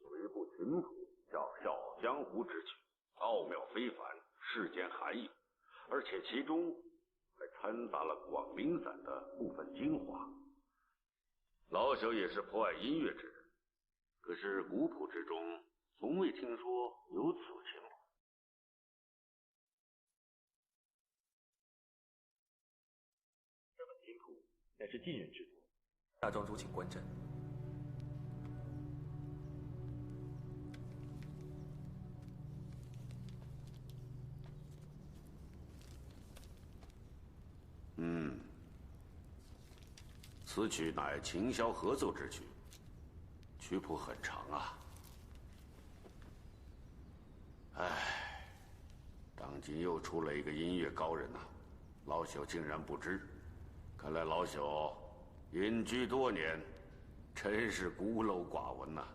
有一部群谱叫《笑傲江湖》之曲，奥妙非凡，世间罕有，而且其中还掺杂了广陵散的部分精华。老朽也是颇爱音乐之人，可是古谱之中从未听说有此群谱。这本琴谱乃是晋人之作，大庄主请观战。此曲乃琴箫合奏之曲，曲谱很长啊。唉，当今又出了一个音乐高人呐，老朽竟然不知。看来老朽隐居多年，真是孤陋寡闻呐。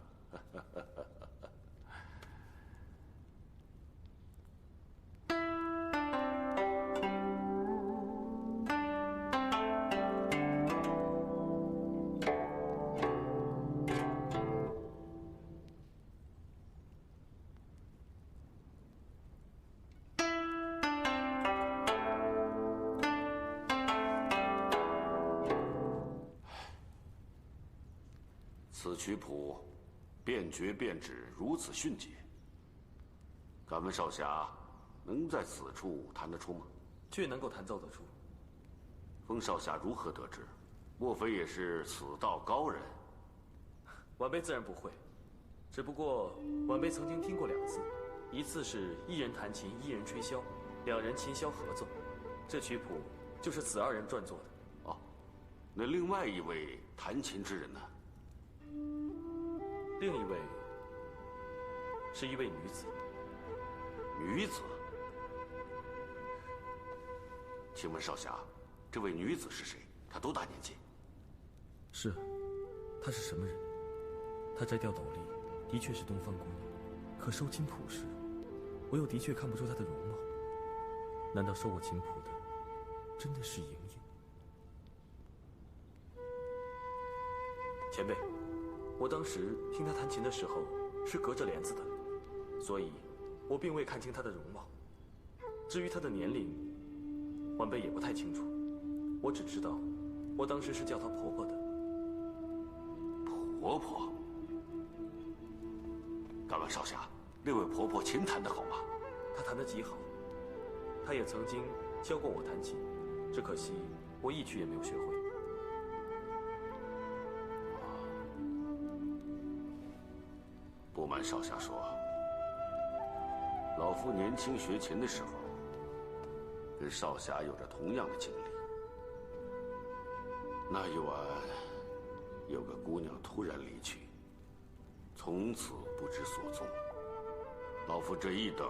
此曲谱变绝变指如此迅捷，敢问少侠能在此处弹得出吗？却能够弹奏得出。风少侠如何得知？莫非也是此道高人？晚辈自然不会，只不过晚辈曾经听过2次，一次是一人弹琴一人吹箫，2人琴箫合奏，这曲谱就是此2人撰作的。哦，那另外一位弹琴之人呢？另一位是一位女子。女子？请问少侠，这位女子是谁？她多大年纪？是，她是什么人？她摘掉斗笠，的确是东方姑娘，可收琴谱时，我又的确看不出她的容貌。难道收我琴谱的真的是莹莹？前辈，我当时听她弹琴的时候是隔着帘子的，所以我并未看清她的容貌。至于她的年龄，晚辈也不太清楚。我只知道，我当时是叫她婆婆的。婆婆？敢问少侠，那位婆婆琴弹得好吗？她弹得极好，她也曾经教过我弹琴，只可惜我一曲也没有学会。不瞒少侠说，老夫年轻学琴的时候，跟少侠有着同样的经历。那一晚，有个姑娘突然离去，从此不知所踪。老夫这一等，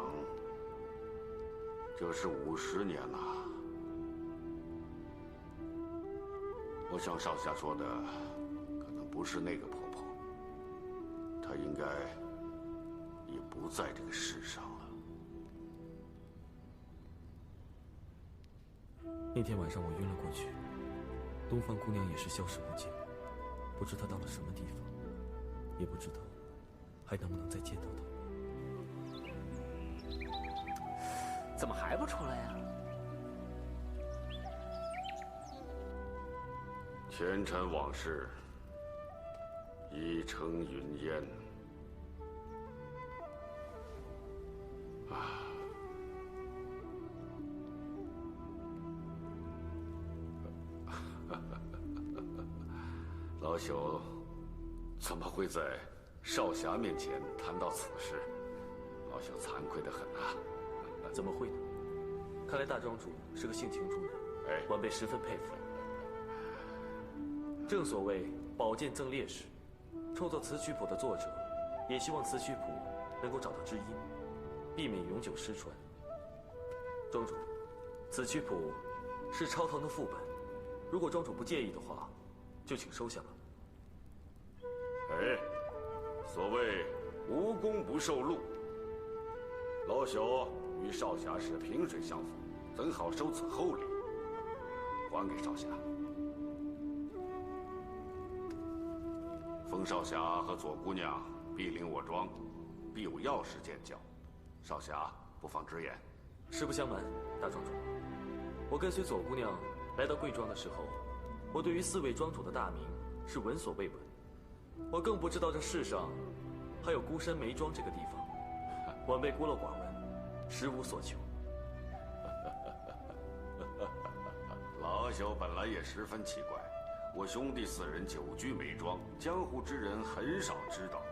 就是50年呐。我想少侠说的，可能不是那个婆婆，她应该也不在这个世上了。那天晚上我晕了过去，东方姑娘也是消失不见，不知她到了什么地方。也不知道还能不能再见到他。怎么还不出来呀？前尘往事已成云烟。老朽怎么会在少侠面前谈到此事？老朽惭愧得很啊！怎么会呢？看来大庄主是个性情中人，晚辈十分佩服。正所谓宝剑赠烈士，创作此曲谱的作者也希望此曲谱能够找到知音，避免永久失传。庄主，此曲谱是超唐的副本，如果庄主不介意的话，就请收下吧。所谓无功不受禄，老朽与少侠是萍水相逢，怎好收此厚礼？还给少侠。风少侠和左姑娘必领我庄，必有要事见教，少侠不妨直言。实不相瞒，大庄主，我跟随左姑娘来到贵庄的时候，我对于4位庄主的大名是闻所未闻，我更不知道这世上还有孤山梅庄这个地方。晚辈孤陋寡闻，实无所求。老朽本来也十分奇怪，我兄弟4人久居梅庄，江湖之人很少知道，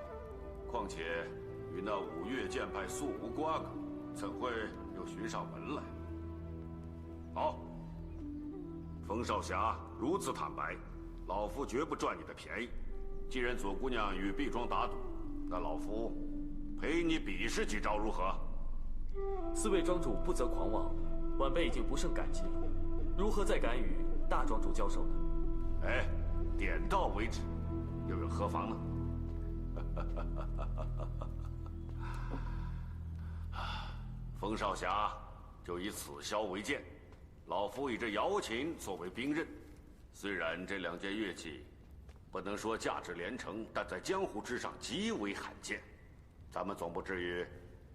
况且与那5岳剑派素无瓜葛，怎会又寻上门来？好，风少侠如此坦白，老夫绝不赚你的便宜。既然左姑娘与毕庄打赌，那老夫陪你比试几招如何？4位庄主不择狂妄，晚辈已经不胜感激了，如何再敢与大庄主交手呢？点到为止，又有何妨呢？风少侠就以此箫为剑，老夫以这瑶琴作为兵刃。虽然这2件乐器不能说价值连城，但在江湖之上极为罕见。咱们总不至于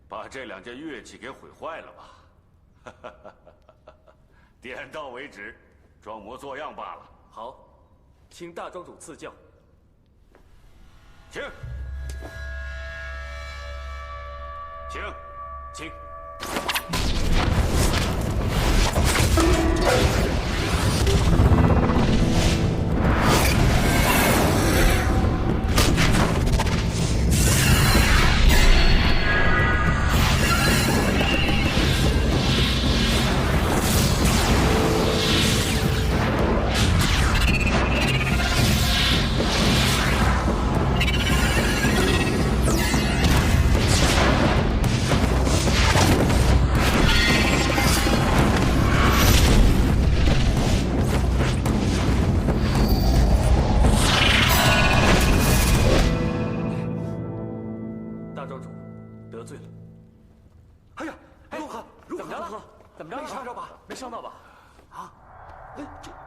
把这2件乐器给毁坏了吧？点到为止，装模作样罢了。好，请大庄主赐教。请，请，请。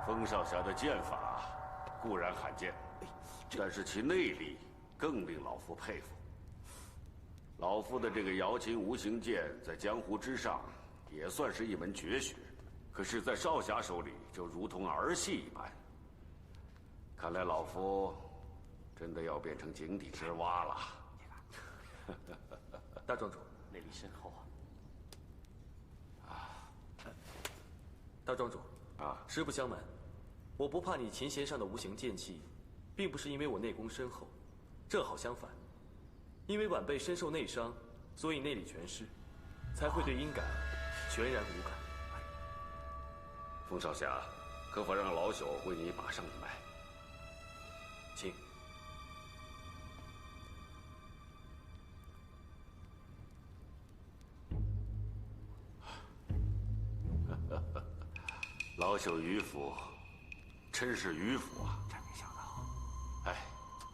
风少侠的剑法固然罕见，但是其内力更令老夫佩服。老夫的这个瑶琴无形剑在江湖之上也算是一门绝学，可是，在少侠手里就如同儿戏一般。看来老夫真的要变成井底之蛙了。大庄主，内力深厚啊！大庄主实不相瞒，我不怕你琴弦上的无形剑气，并不是因为我内功深厚，正好相反，因为晚辈身受内伤，所以内力全失，才会对音感全然无感。风少侠，可否让老朽为你把上一脉？请。老朽迂腐，真是迂腐啊！真没想到，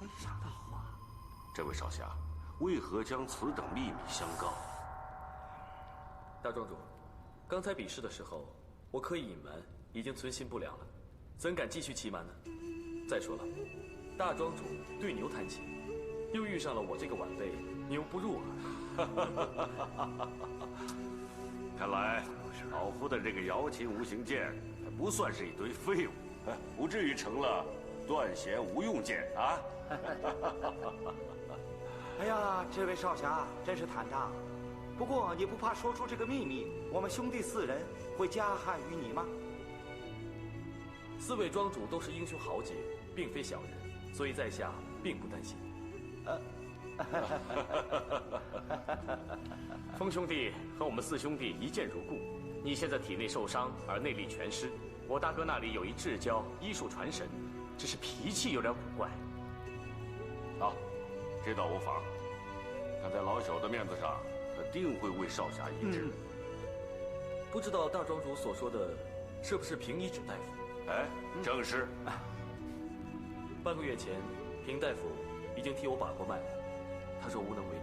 没想到啊！这位少侠，为何将此等秘密相告？大庄主，刚才比试的时候，我刻意隐瞒，已经存心不良了，怎敢继续欺瞒呢？再说了，大庄主对牛弹琴，又遇上了我这个晚辈，牛不入耳。看来老夫的这个瑶琴无形剑还不算是一堆废物，不至于成了断弦无用剑啊！哎呀，这位少侠真是坦荡。不过你不怕说出这个秘密，我们兄弟4人会加害于你吗？4位庄主都是英雄豪杰，并非小人，所以在下并不担心。风兄弟和我们4兄弟一见如故。你现在体内受伤而内力全失，我大哥那里有一至交医术传神，只是脾气有点古怪。好，这倒无妨。看在老朽的面子上，肯定会为少侠医治。不知道大庄主所说的，是不是平医指大夫？哎，正是。半个月前，平大夫已经替我把过脉了，他说无能为力。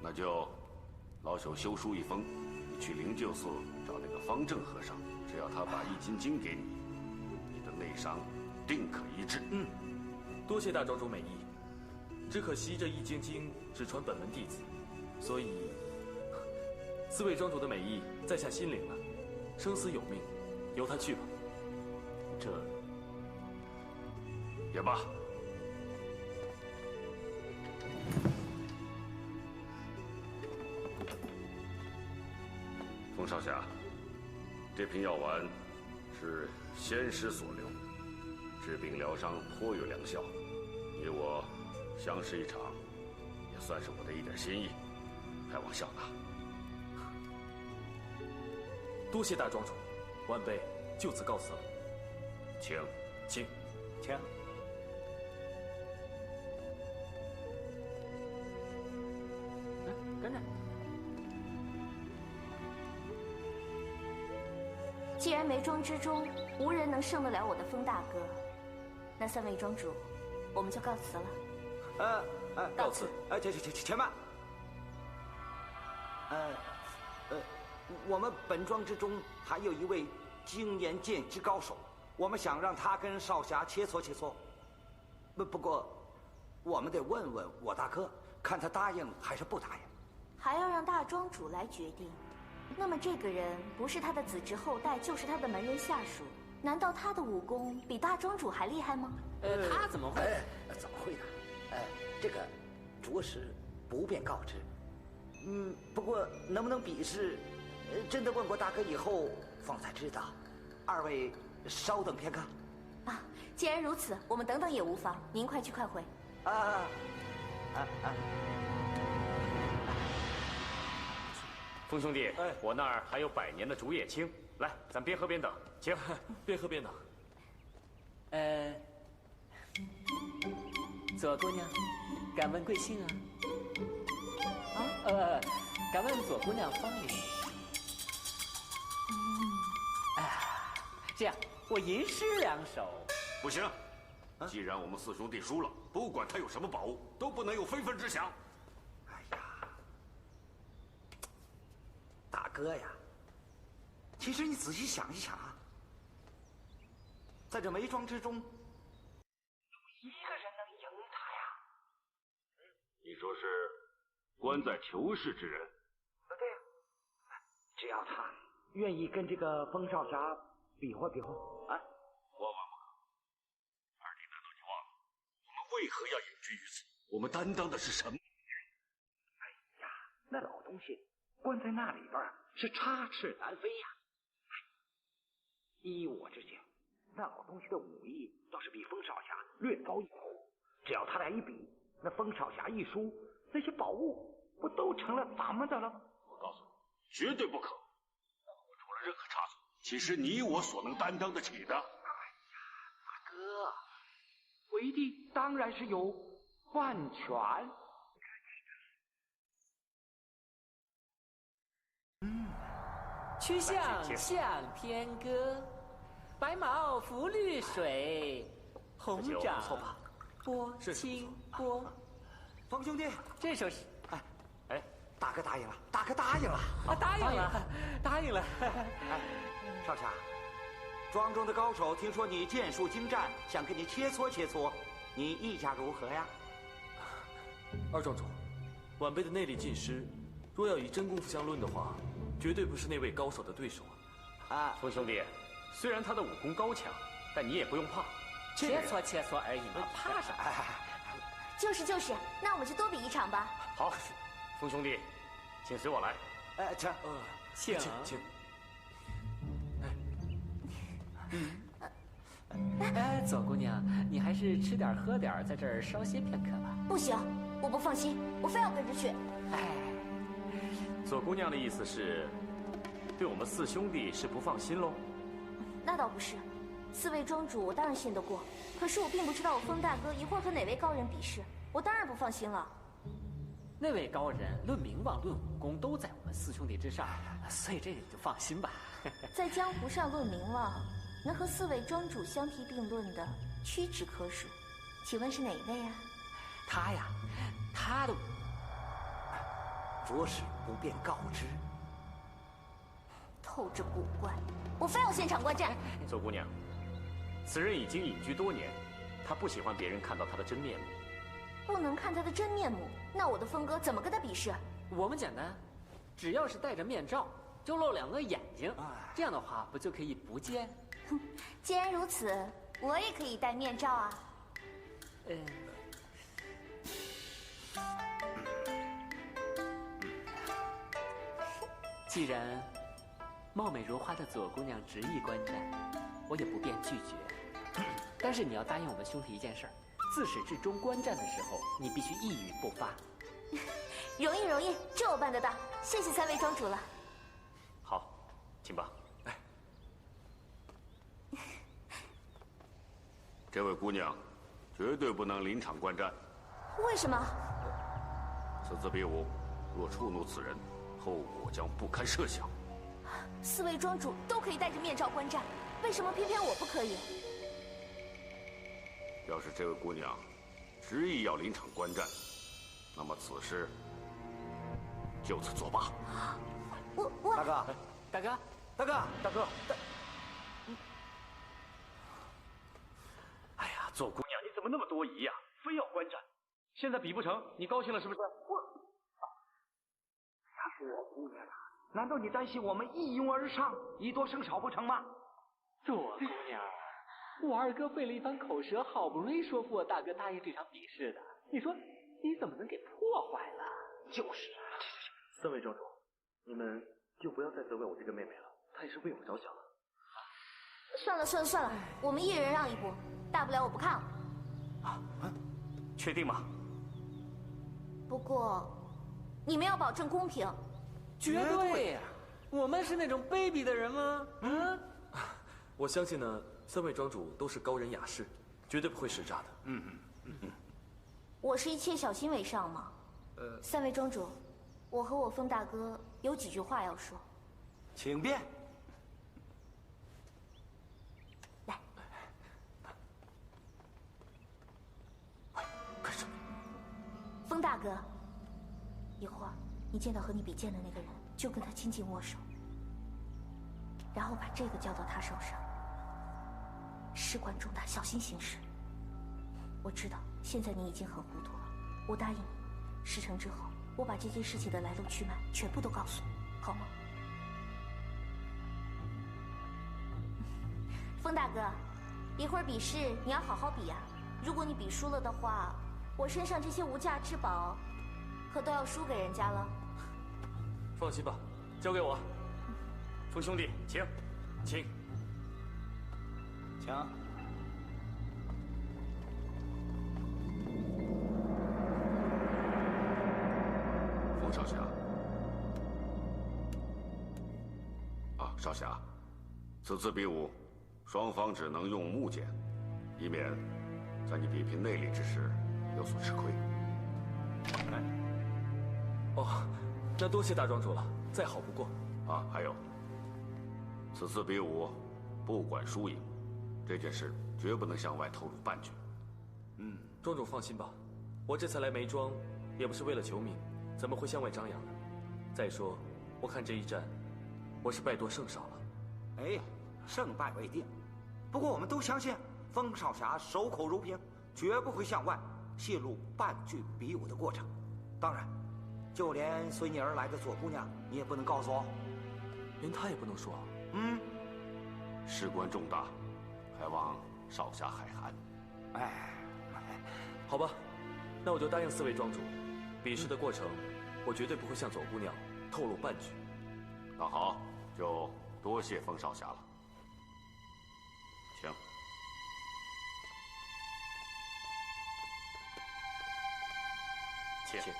那就老朽修书一封，你去灵鹫寺找那个方正和尚，只要他把易筋经给你，你的内伤定可医治。多谢大庄主美意，只可惜这易筋经只传本门弟子，所以4位庄主的美意在下心领了，生死有命，由他去吧。这也罢。风少侠，这瓶药丸是仙师所留，治病疗伤颇有良效。你我相识一场，也算是我的一点心意，还望笑纳。多谢大庄主，晚辈就此告辞了。请。请。跟着。既然梅庄之中无人能胜得了我的风大哥，那3位庄主，我们就告辞了。告辞。且慢。我们本庄之中还有一位精研剑之高手，我们想让他跟少侠切磋切磋。不过，我们得问问我大哥，看他答应还是不答应。还要让大庄主来决定。那么这个人不是他的子侄后代，就是他的门人下属。难道他的武功比大庄主还厉害吗？他怎么会？怎么会呢？这个着实不便告知。不过能不能比试，真的问过大哥以后方才知道。2位稍等片刻。既然如此，我们等等也无妨。您快去快回。风兄弟，我那儿还有100年的竹叶青，来，咱边喝边等，请。边喝边等。左姑娘，敢问贵姓啊？敢问左姑娘芳龄？这样，我吟诗2首。不行，既然我们4兄弟输了，不管他有什么宝物，都不能有非分之想。大哥呀，其实你仔细想一想啊，在这梅庄之中，有1个人能赢他呀。你说是关在囚室之人？对呀，只要他愿意跟这个风少侠比划比划啊。万万不可！二弟，难道你忘了我们为何要隐居于此？我们担当的是什么？哎呀，那老东西关在那里边是插翅难飞呀。依我之见，那老东西的武艺倒是比风少侠略高一筹。只要他俩一比，那风少侠一输，那些宝物不都成了咱们的了吗？我告诉你，绝对不可！我出了任何差错，岂是你我所能担当得起的？哎呀，大哥，为弟当然是有万全。曲项向天歌，白毛浮绿水，红掌拨清波。方兄弟，这首诗，大哥答应了，大哥答应了啊，答应了，答应了。少侠，庄中的高手听说你剑术精湛，想跟你切磋切磋，你意下如何呀？二庄主，晚辈的内力尽失，若要以真功夫相论的话，绝对不是那位高手的对手啊！风兄弟，虽然他的武功高强，但你也不用怕。切磋切磋而已嘛，怕啥？就是，那我们就多比一场吧。好，风兄弟，请随我来。请。左姑娘，你还是吃点喝点，在这儿稍歇片刻吧。不行，我不放心，我非要跟着去。左姑娘的意思是，对我们四兄弟是不放心喽？那倒不是，4位庄主我当然信得过，可是我并不知道我风大哥一会儿和哪位高人比试，我当然不放心了。那位高人论名望、论武功都在我们4兄弟之上，所以这个你就放心吧。在江湖上论名望，能和4位庄主相提并论的屈指可数，请问是哪一位啊？他呀，他的着实不便告知。透着古怪，我非要现场观战。左姑娘，此人已经隐居多年，他不喜欢别人看到他的真面目。不能看他的真面目，那我的风哥怎么跟他比试？我们简单，只要是戴着面罩，就露2个眼睛，这样的话不就可以不见？哼，既然如此，我也可以戴面罩啊。既然貌美如花的左姑娘执意观战，我也不便拒绝。但是你要答应我们兄弟一件事儿，自始至终观战的时候，你必须一语不发。容易，这我办得到。谢谢3位庄主了。好，请吧。这位姑娘，绝对不能临场观战。为什么？此次比武，若触怒此人，后果将不堪设想。 4位庄主都可以戴着面罩观战，为什么偏偏我不可以？要是这位姑娘执意要临场观战，那么此事就此作罢。我大哥，大哥，大哥，大哥，哎呀，左姑娘，你怎么那么多疑呀？非要观战，现在比不成，你高兴了是不是？她是我姑娘啊，难道你担心我们一拥而上，以多胜少不成吗？左姑娘，我二哥费了一番口舌，好不容易说服我大哥答应这场比试的，你说你怎么能给破坏了？就是。 3位庄主，你们就不要再责怪我这个妹妹了，她也是为我着想啊。算了，我们一人让一步，大不了我不看了。确定吗？不过，你们要保证公平。绝对呀！我们是那种卑鄙的人吗？我相信呢，3位庄主都是高人雅士，绝对不会使诈的。我是一切小心为上嘛。3位庄主。 我和我风大哥有几句话要说，请便。来，干什么？风大哥，一会儿你见到和你比剑的那个人，就跟他紧紧握手，然后把这个交到他手上。事关重大，小心行事。我知道现在你已经很糊涂了，我答应你，事成之后。 我把这件事情的来龙去脉全部都告诉你，好吗？风大哥，一会儿比试你要好好比呀。如果你比输了的话，我身上这些无价之宝，可都要输给人家了。放心吧，交给我。风兄弟，请。请。少侠，少侠，此次比武，双方只能用木剑，以免在你比拼内力之时有所吃亏。哦，那多谢大庄主了，再好不过。还有，此次比武，不管输赢，这件事绝不能向外透露半句。庄主放心吧，我这次来梅庄，也不是为了求名。 怎么会向外张扬呢？再说，我看这一战，我是败多胜少了。哎呀，胜败未定，不过我们都相信风少侠守口如瓶，绝不会向外泄露半句比武的过程。当然，就连随你而来的左姑娘，你也不能告诉我。连她也不能说。事关重大，还望少侠海涵。好吧，那我就答应4位庄主，比试的过程，我绝对不会向左姑娘透露半句。那好，就多谢风少侠了。请。请。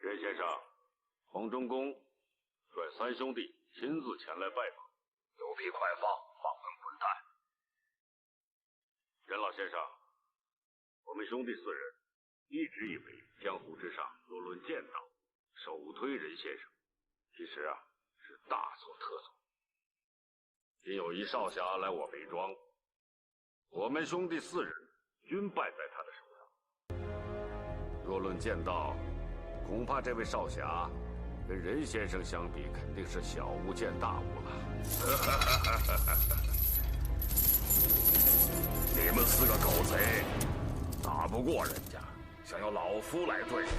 任先生，黄忠公率3兄弟亲自前来拜访，有屁快放，放门滚蛋！任老先生，我们兄弟4人一直以为江湖之上若论剑道，首推任先生，其实是大错特错。今有一少侠来我北庄，我们兄弟4人均败在他的手上。若论剑道，恐怕这位少侠跟任先生相比，肯定是小巫见大巫了。你们4个狗贼，打不过人家，想要老夫来对付，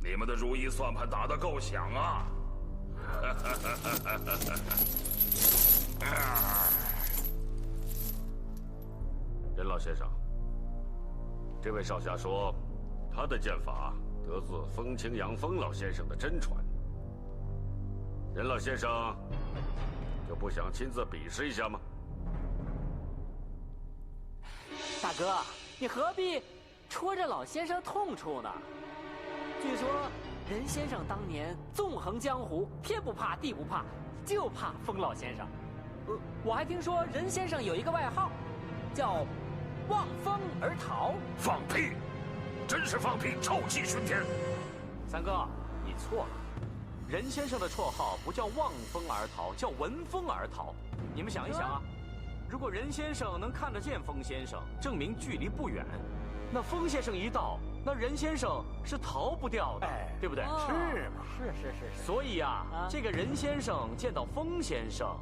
你们的如意算盘打得够响啊！任老先生，这位少侠说，他的剑法得自风清扬风老先生的真传。任老先生就不想亲自比试一下吗？大哥，你何必戳着老先生痛处呢？据说任先生当年纵横江湖，天不怕地不怕，就怕风老先生。我还听说任先生有一个外号，叫望风而逃。放屁！真是放屁，臭气熏天！三哥，你错了。任先生的绰号不叫望风而逃，叫闻风而逃。你们想一想啊，如果任先生能看得见风先生，证明距离不远，那风先生一到，那任先生是逃不掉的，对不对？是嘛？是。所以这个任先生见到风先生，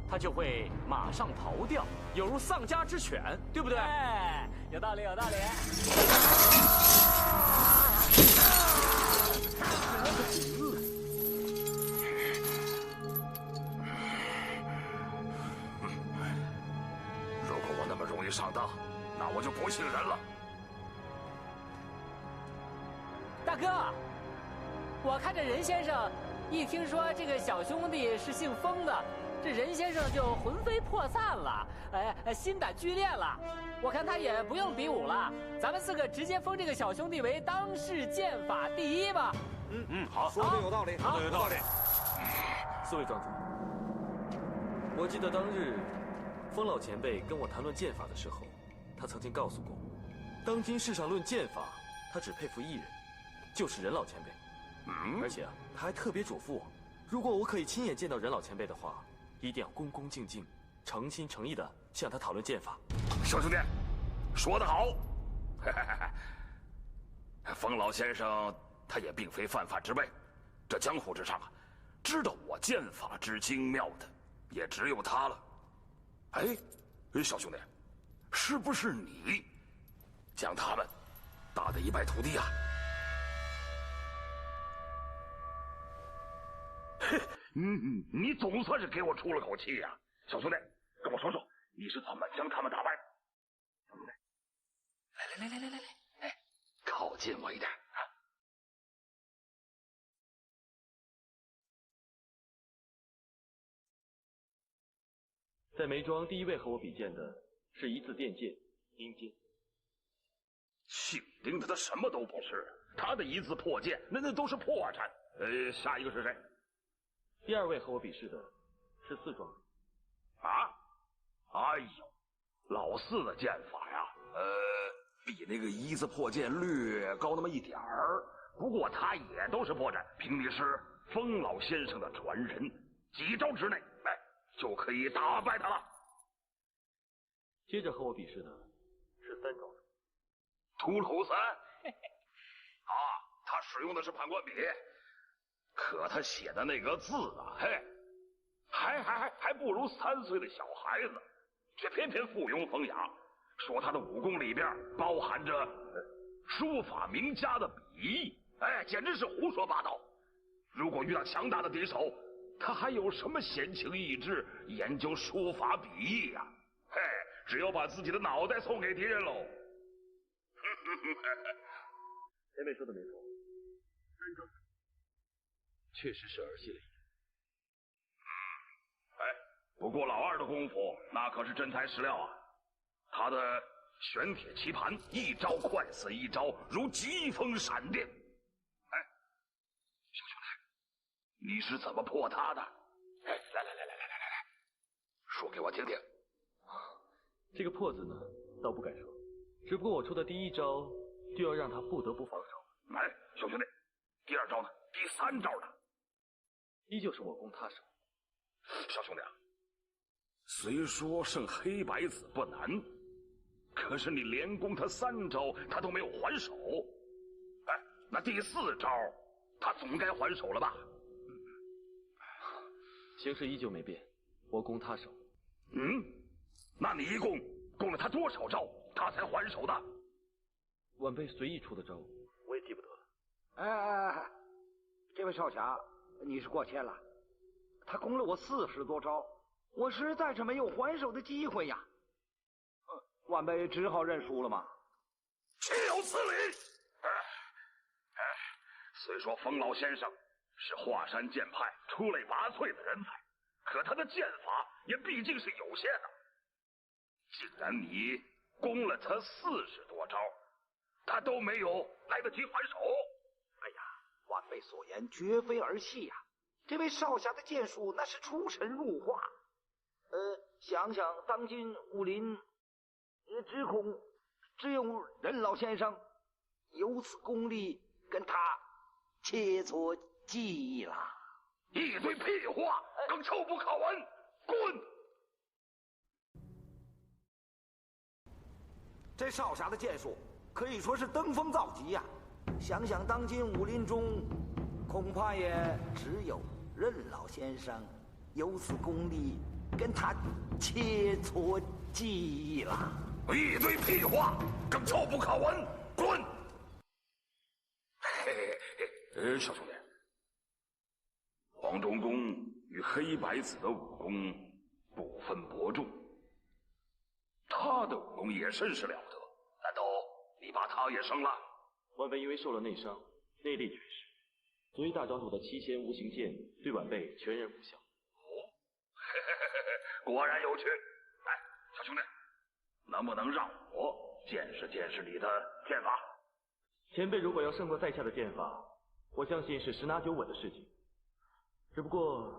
他就会马上逃掉，有如丧家之犬，对不对？哎，有道理，有道理。如果我那么容易上当，那我就不姓任了。大哥，我看这任先生一听说这个小兄弟是姓风的，这任先生就魂飞魄散了，心胆俱裂了。我看他也不用比武了，咱们4个直接封这个小兄弟为当世剑法第1吧。好，说的有道理，说的有道理。 4位庄主，我记得当日风老前辈跟我谈论剑法的时候，他曾经告诉过我，当今世上论剑法，他只佩服1人，就是任老前辈。而且他还特别嘱咐我，如果我可以亲眼见到任老前辈的话，一定要恭恭敬敬、诚心诚意地向他讨论剑法。小兄弟，说得好。风老先生他也并非泛泛之辈，这江湖之上知道我剑法之精妙的，也只有他了。哎，小兄弟，是不是你将他们打得一败涂地啊？嘿，你总算是给我出了口气呀，小兄弟，跟我说说你是怎么将他们打败的？小兄弟，来，哎，靠近我一点啊！在梅庄第一位和我比剑的是一字电剑殷坚。姓丁的他什么都不是，他的一字破剑那都是破绽。下一个是谁？第二位和我比试的是四庄主。啊？哎呦，老四的剑法呀，比那个一字破剑略高那么一点儿，不过他也都是破绽。凭你是风老先生的传人，几招之内，哎，就可以打败他了。接着和我比试的是三庄主。秃头三。啊，他使用的是判官笔，可他写的那个字啊，嘿，还不如3岁的小孩子，却偏偏附庸风雅，说他的武功里边包含着书法名家的笔意，哎，简直是胡说八道。如果遇到强大的敌手，他还有什么闲情逸致研究书法笔意呀？嘿，只有把自己的脑袋送给敌人喽。前辈说的没错，三庄主确实是儿戏了一点。哎，不过老二的功夫那可是真材实料啊！他的玄铁棋盘一招快似一招，如疾风闪电。哎，小兄弟，你是怎么破他的？哎，来，说给我听听。这个破字呢，倒不敢说，只不过我出的第一招就要让他不得不防守。哎，小兄弟，第二招呢？第三招呢？依旧是我攻他手。小兄弟啊，虽说胜黑白子不难，可是你连攻他3招，他都没有还手。哎，那第4招，他总该还手了吧？形势依旧没变，我攻他手。那你一共攻了他多少招，他才还手的？晚辈随意出的招，我也记不得了。哎，这位少侠，你是过谦了。他攻了我40多招，我实在是没有还手的机会呀。晚辈只好认输了嘛。岂有此理！虽说风老先生是华山剑派出类拔萃的人才，可他的剑法也毕竟是有限的。既然你攻了他40多招，他都没有来得及还手。哎呀，晚辈所言绝非儿戏呀！这位少侠的剑术那是出神入化。想想当今武林，只有任老先生有此功力跟他切磋技艺了。一堆屁话，更臭不可闻，滚！这少侠的剑术可以说是登峰造极呀！想想当今武林中，恐怕也只有任老先生有此功力跟他切磋技艺了。一堆屁话，更臭不可闻，滚！小兄弟，黄忠公与黑白子的武功不分伯仲，他的武功也甚是了得，难道你把他也升了？晚辈因为受了内伤，内力缺失，所以大庄主的七仙无形剑对晚辈全然无效。果然有趣。哎，小兄弟，能不能让我见识见识你的剑法？前辈如果要胜过在下的剑法，我相信是10拿9稳的事情。只不过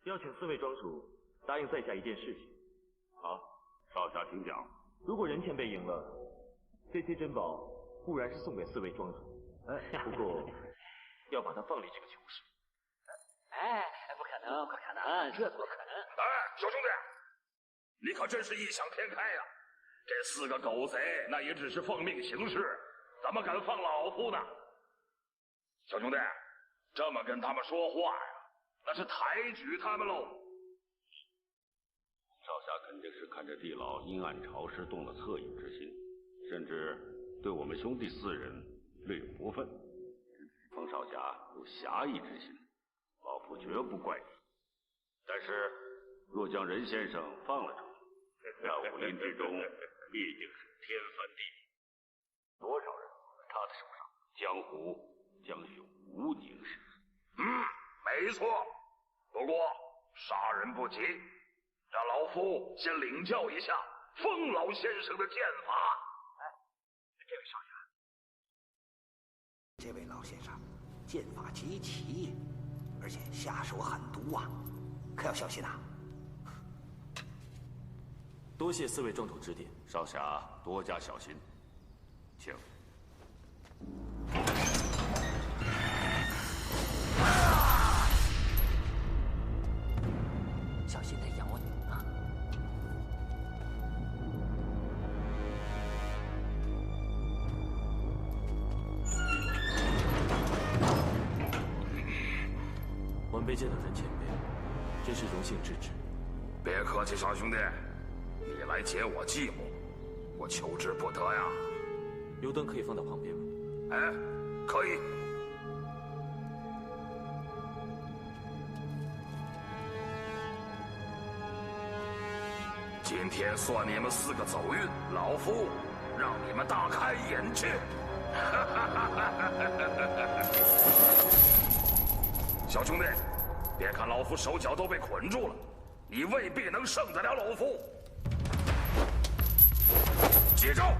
要请4位庄主答应在下一件事情。好，少侠请讲。如果任前辈赢了，这些珍宝固然是送给4位庄主，不过要把它放离这个囚室。不可能，这不可能！哎，小兄弟，你可真是异想天开呀！这4个狗贼那也只是奉命行事，怎么敢放老夫呢？小兄弟，这么跟他们说话呀，那是抬举他们喽。少侠肯定是看着地牢阴暗潮湿，动了恻隐之心，甚至对我们兄弟4人略有过分。冯少侠有侠义之心，老夫绝不怪你。但是，若将任先生放了出去，那武林之中必定是天翻地覆，多少人死在他的手上，江湖将永无宁日。没错。不过杀人不急，让老夫先领教一下风老先生的剑法。这位少侠，这位老先生剑法极奇，而且下手狠毒啊，可要小心啊！多谢4位庄主指点，少侠多加小心，请。小心那妖女啊！晚辈见到任前辈，真是荣幸之至。别客气，小兄弟，你来解我寂寞，我求之不得呀。油灯可以放到旁边吗？哎，可以。今天算你们4个走运，老夫让你们大开眼界。小兄弟，别看老夫手脚都被捆住了，你未必能胜得了老夫。接招！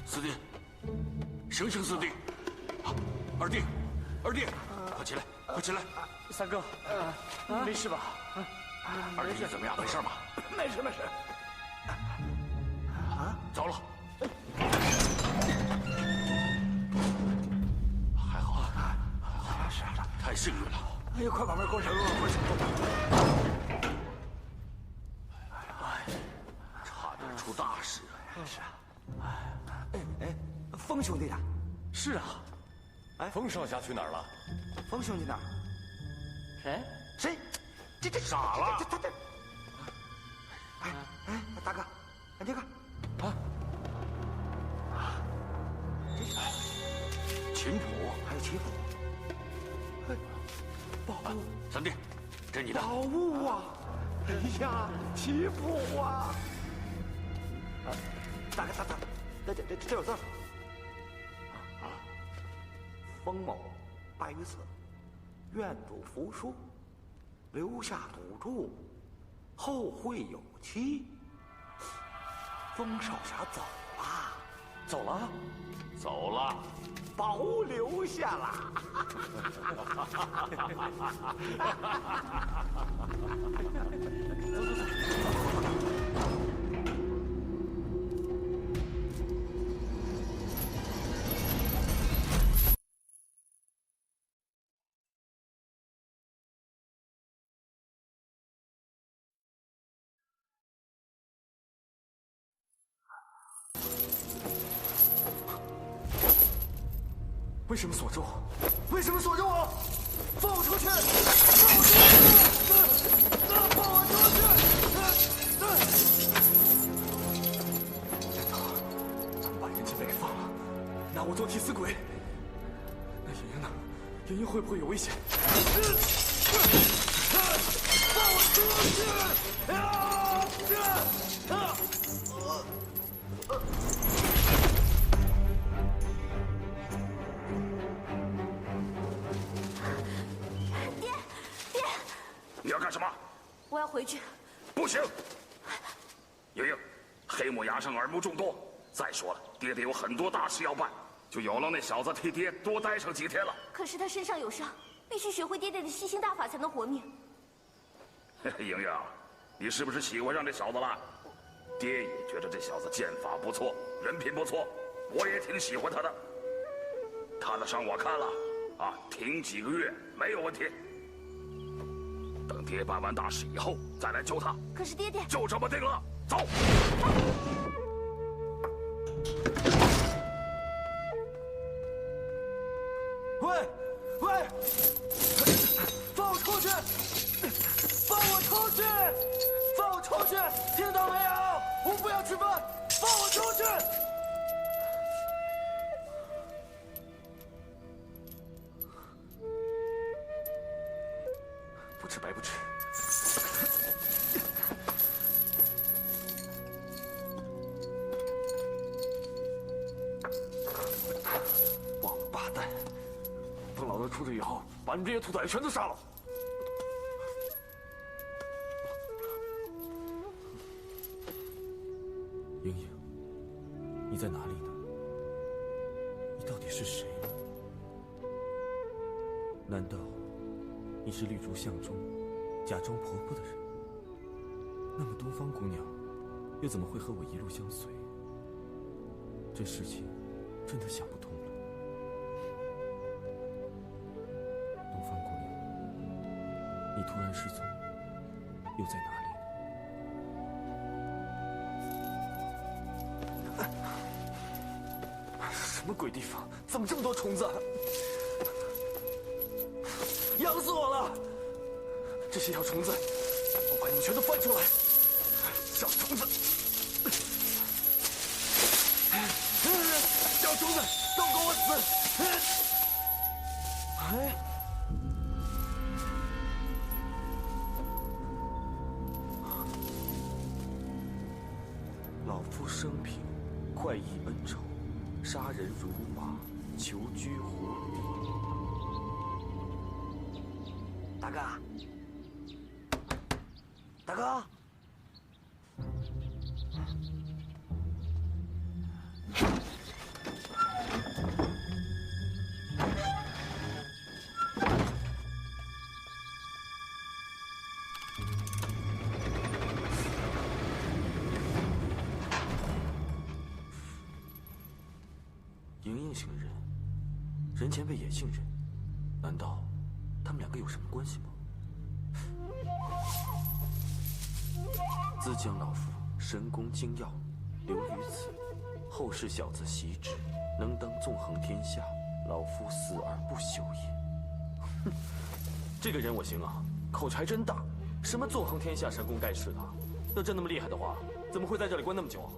四弟，醒醒，四弟！啊，二弟，快起来，快起来！三哥，没事吧？二弟怎么样？没事吧？没事。啊，糟了！还好，是啊，太幸运了！哎呦，快把门关上！差点出大事啊！是啊。哎，风兄弟呢？是啊，哎，风少侠去哪儿了？风兄弟呢？谁？这傻了！这，哎，大哥，你看，琴谱，还有棋谱，哎，宝物，三弟，这你的宝物啊！哎呀，棋谱啊！大哥，这有字。封某拜于此，愿赌服输，留下赌注，后会有期。风少侠走了，走了，宝留下了。走。为什么锁住？为什么锁住我？放我出去！放我出去！难道他们把任前辈给放了，拿我做替死鬼？那莹莹呢？莹莹会不会有危险？放我出去！你要干什么？我要回去。不行，莹莹，黑木崖上耳目众多。再说了，爹爹有很多大事要办，就有劳那小子替爹多待上几天了。可是他身上有伤，必须学会爹爹的吸星大法才能活命。莹莹，你是不是喜欢上这小子了？爹也觉得这小子剑法不错，人品不错，我也挺喜欢他的。他的伤我看了，停几个月没有问题。等爹办完大事以后再来救他。可是爹爹，就这么定了，走。喂，放我出去！放我出去！放我出去！听到没有？我不要吃饭！放我出去！不吃白不吃。王八蛋！等老子出去以后，把你们这些兔崽子全都杀了！莹莹，你在哪里呢？你到底是谁？难道你是绿竹巷中假装婆婆的人？那么东方姑娘又怎么会和我一路相随？这事情真的想不通了。东方姑娘，你突然失踪，又在哪里？什么鬼地方？怎么这么多虫子？痒死我了！这些小虫子，我把你们全都翻出来！小虫子，小虫子，都给我死！哎，老夫生平快意恩仇，杀人如麻，囚居火地。大哥，大哥，莹莹姓任，任前辈也姓任，难道他们两个有什么关系吗？自将老夫神功精要留于此，后世小子习之，能当纵横天下，老夫死而不朽也。哼，这个人我行啊，口才真大，什么纵横天下、神功盖世的，要真那么厉害的话，怎么会在这里关那么久啊？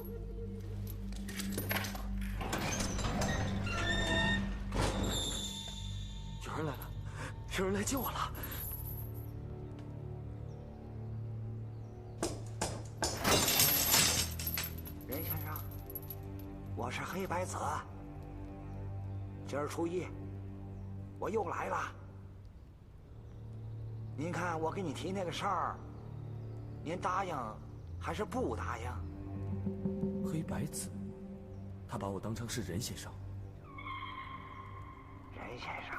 有人来了，有人来救我了！任先生，我是黑白子。今儿初一，我又来了。您看我给你提那个事儿，您答应还是不答应？黑白子，他把我当成是任先生。任先生，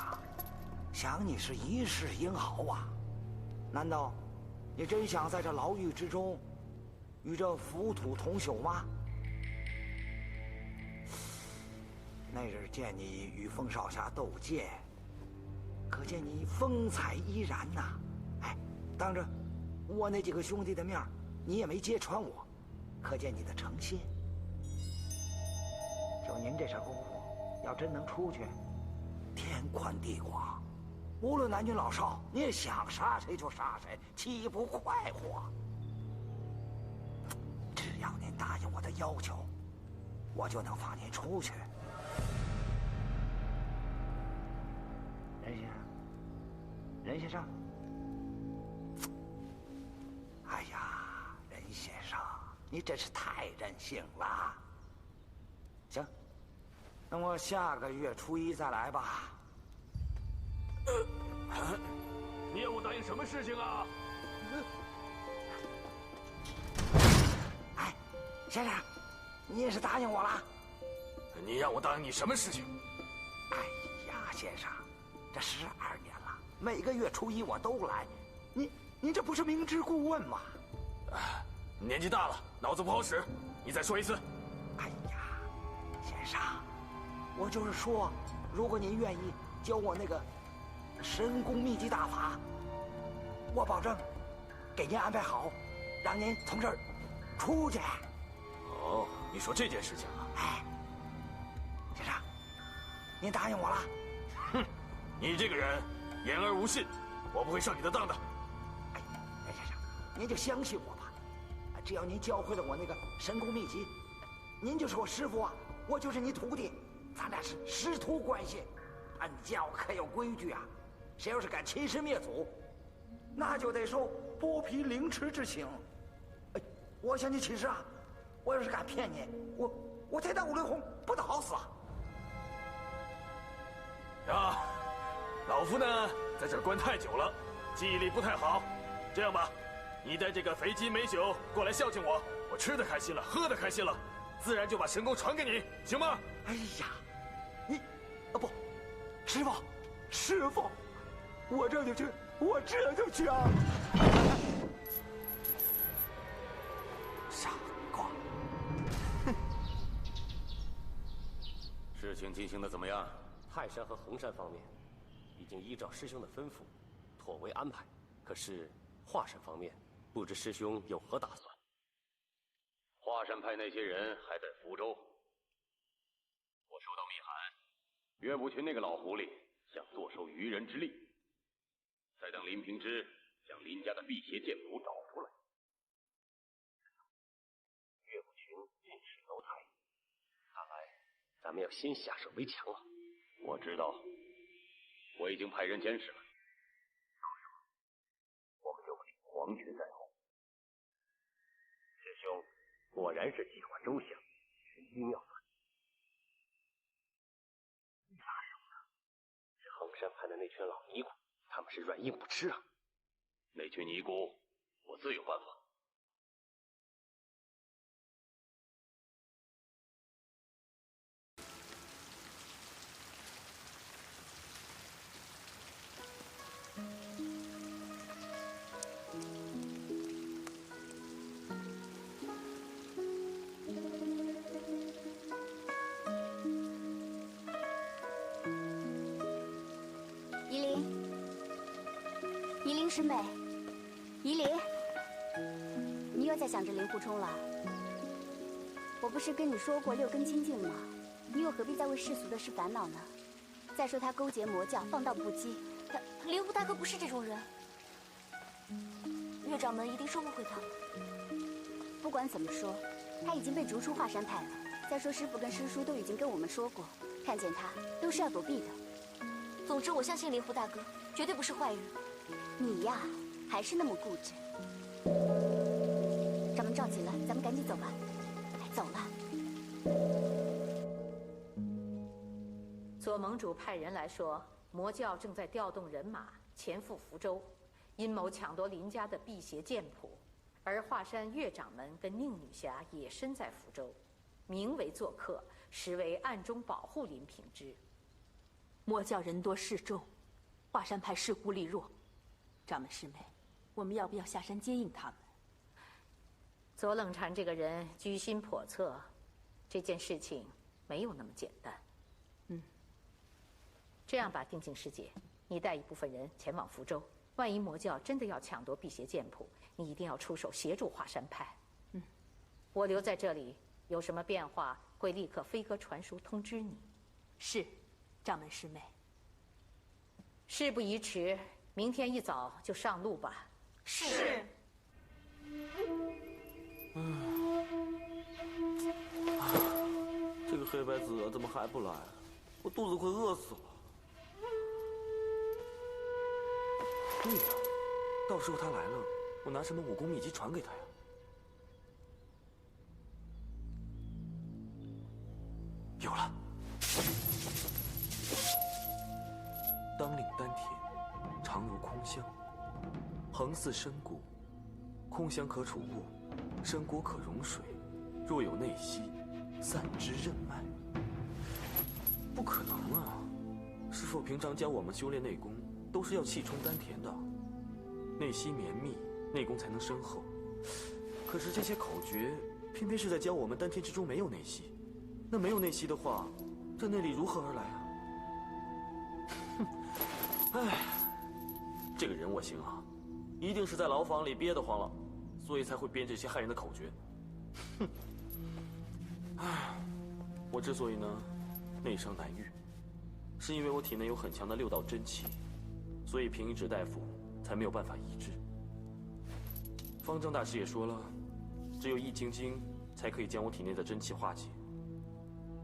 想你是一世英豪啊，难道你真想在这牢狱之中与这浮屠同朽吗？那日见你与风少侠斗剑，可见你风采依然呐。哎，当着我那几个兄弟的面，你也没揭穿我，可见你的诚心。就您这身功夫，要真能出去，天宽地广，无论男女老少，您想杀谁就杀谁，岂不快活？只要您答应我的要求，我就能放您出去。任先生，任先生，哎呀，任先生，你真是太任性了。行，那我下个月初一再来吧。你要我答应什么事情啊？哎，先生，您是答应我了？你让我答应你什么事情？哎呀，先生，这12年了，每个月初1我都来，您这不是明知故问吗？年纪大了，脑子不好使，你再说一次。哎呀，先生，我就是说，如果您愿意教我那个神功秘籍大法，我保证给您安排好，让您从这儿出去。哦，你说这件事情啊？哎，先生，您答应我了？哼，你这个人言而无信，我不会上你的当的。哎，先生，您就相信我吧，只要您教会了我那个神功秘籍，您就是我师傅啊，我就是你徒弟，咱俩是师徒关系。本教可有规矩啊，谁要是敢欺师灭祖，那就得受剥皮凌迟之刑。哎，我向你起誓啊，我要是敢骗你，我天打五雷轰，不得好死啊！呀，老夫呢在这儿关太久了，记忆力不太好。这样吧，你带这个肥鸡美酒过来孝敬我，我吃得开心了，喝得开心了，自然就把神功传给你，行吗？哎呀，你啊不，师傅，我这就去啊！傻瓜！事情进行的怎么样？泰山和衡山方面已经依照师兄的吩咐，妥为安排。可是华山方面，不知师兄有何打算？华山派那些人还在福州。我收到密函，岳不群那个老狐狸想坐收渔人之利。再等林平之将林家的辟邪剑谱找出来。岳不群尽是楼台，看来咱们要先下手为强了。我知道，我已经派人监视了。到时候我们就会黄泉在后。师兄果然是计划周详，玄机妙算。杀手呢？是衡山派的那群老尼姑，他们是软硬不吃啊。那群尼姑，我自有办法。夷陵师妹，夷陵，你又在想着令狐冲了？我不是跟你说过6根清净吗？你又何必再为世俗的事烦恼呢？再说他勾结魔教，放荡不羁，令狐大哥不是这种人，岳掌门一定是误会他了。不管怎么说，他已经被逐出华山派了。再说师傅跟师叔都已经跟我们说过，看见他都是要躲避的。总之，我相信令狐大哥绝对不是坏人。你呀，还是那么固执。掌门召集了，咱们赶紧走吧。走了。左盟主派人来说，魔教正在调动人马前赴福州，阴谋抢夺林家的辟邪剑谱，而华山岳掌门跟宁女侠也身在福州，名为做客，实为暗中保护林平之。魔教人多势众，华山派势孤力弱。掌门师妹，我们要不要下山接应他们？左冷禅这个人居心叵测，这件事情没有那么简单。这样吧，定静师姐，你带一部分人前往福州，万一魔教真的要抢夺辟邪剑谱，你一定要出手协助华山派。我留在这里，有什么变化会立刻飞鸽传书通知你。是，掌门师妹。事不宜迟，明天一早就上路吧。是。这个黑白子怎么还不来？我肚子快饿死了。对呀，到时候他来了，我拿什么武功秘籍传给他呀？有了，当令丹田，常如空香，横似深谷，空香可储物，深谷可容水，若有内息，散之任脉。不可能啊！师父平常教我们修炼内功，都是要气冲丹田的，内息绵密，内功才能深厚。可是这些口诀，偏偏是在教我们丹田之中没有内息。那没有内息的话，这内力如何而来啊？哼，哎，这个人我行啊，一定是在牢房里憋得慌了，所以才会编这些害人的口诀。哼，哎，我之所以呢内伤难愈，是因为我体内有很强的6道真气，所以平一指大夫才没有办法医治。方丈大师也说了，只有易筋经才可以将我体内的真气化解。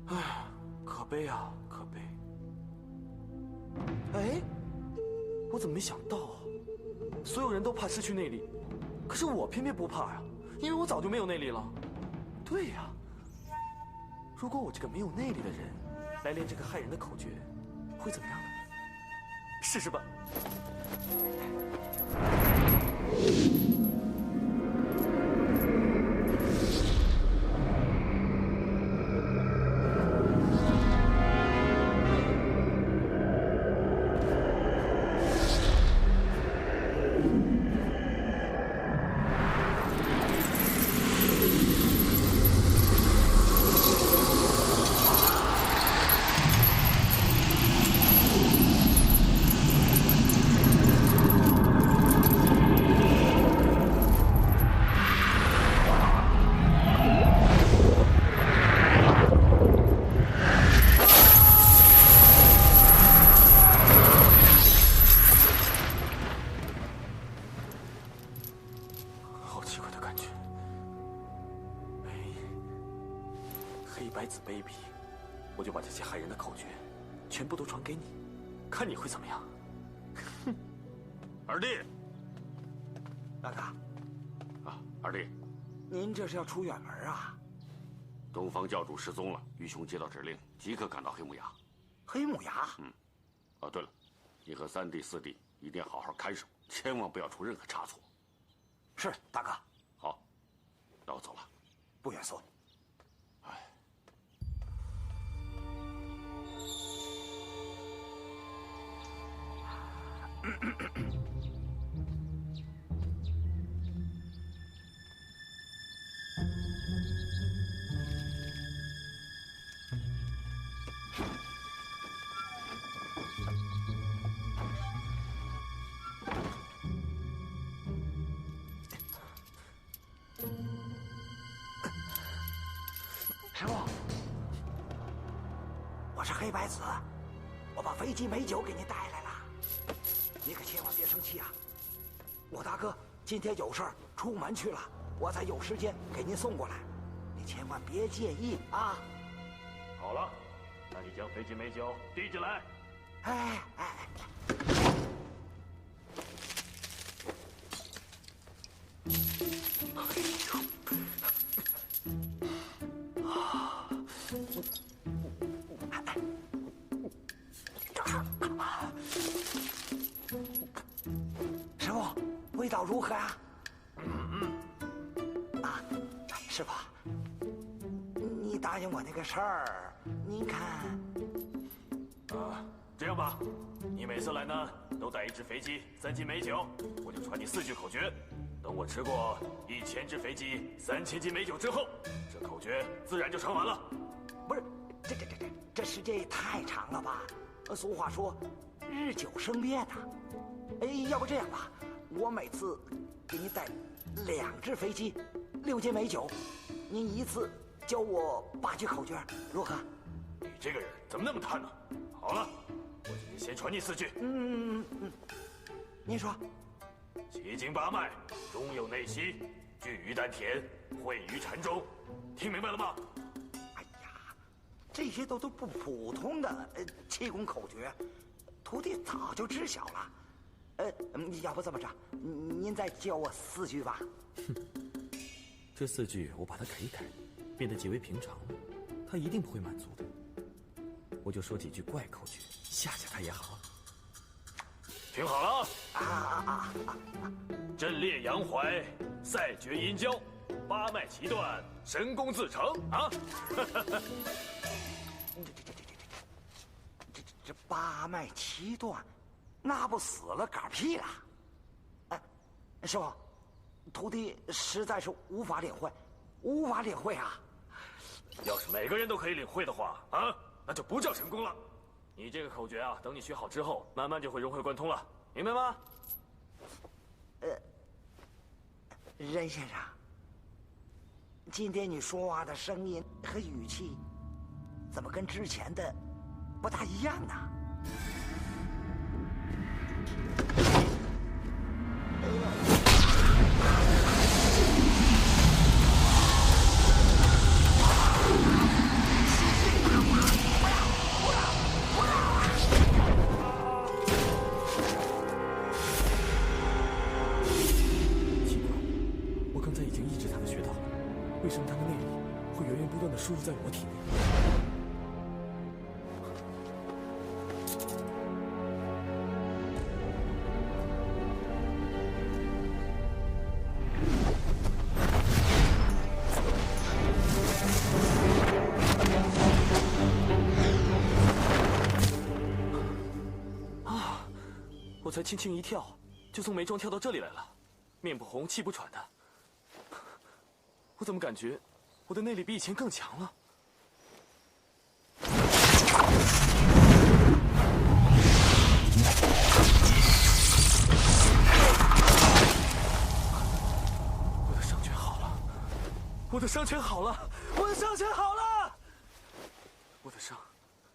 唉，可悲啊，可悲！哎，我怎么没想到啊？所有人都怕失去内力，可是我偏偏不怕呀，因为我早就没有内力了。对呀，如果我这个没有内力的人来练这个害人的口诀，会怎么样呢？试试吧。黑白子卑鄙，我就把这些害人的口诀全部都传给你，看你会怎么样。哼，二弟，大哥，啊，二弟，您这是要出远门啊？东方教主失踪了，愚兄接到指令，即刻赶到黑木崖。黑木崖？哦，对了，你和3弟、4弟一定要好好看守，千万不要出任何差错。是，大哥。好，那我走了。不远送。师傅，我是黑白子，我把飞机美酒给您带来了，你可千万别生气啊！我大哥今天有事儿出门去了，我才有时间给您送过来，你千万别介意啊！好了，那你将飞机美酒递进来。哎。师傅，味道如何啊？啊，师傅，你答应我那个事儿，您看。这样吧，你每次来呢都带1只肥鸡、3斤美酒，我就传你4句口诀。等我吃过1000只肥鸡、3000斤美酒之后，这口诀自然就传完了。不是，这时间也太长了吧？俗话说，日久生变呐。哎，要不这样吧，我每次给您带2只肥鸡、6斤美酒，您一次教我8句口诀，如何？你这个人怎么那么贪呢？好了，我今天先传你4句。您说。7经8脉，中有内息，聚于丹田，汇于禅中，听明白了吗？哎呀，这些都不普通的气功口诀，徒弟早就知晓了。要不这么着，您再教我4句吧。哼，这4句我把它改一改，变得极为平常，他一定不会满足的。我就说几句怪口诀，吓吓他也好。听好了啊！阵列阳怀，赛决阴交，八脉齐断，神功自成啊！这八脉齐断，那不死了嗝屁了？哎，师傅，徒弟实在是无法领会啊！要是每个人都可以领会的话啊，那就不叫神功了。你这个口诀啊，等你学好之后，慢慢就会融会贯通了，明白吗？任先生，今天你说话的声音和语气，怎么跟之前的不大一样呢？为什么他的内力会源源不断的输入在我体内？啊！我才轻轻一跳，就从眉庄跳到这里来了，面不红气不喘的。我怎么感觉我的内力比以前更强了？我的伤全好了，我的伤全好了，我的伤全好了！我的伤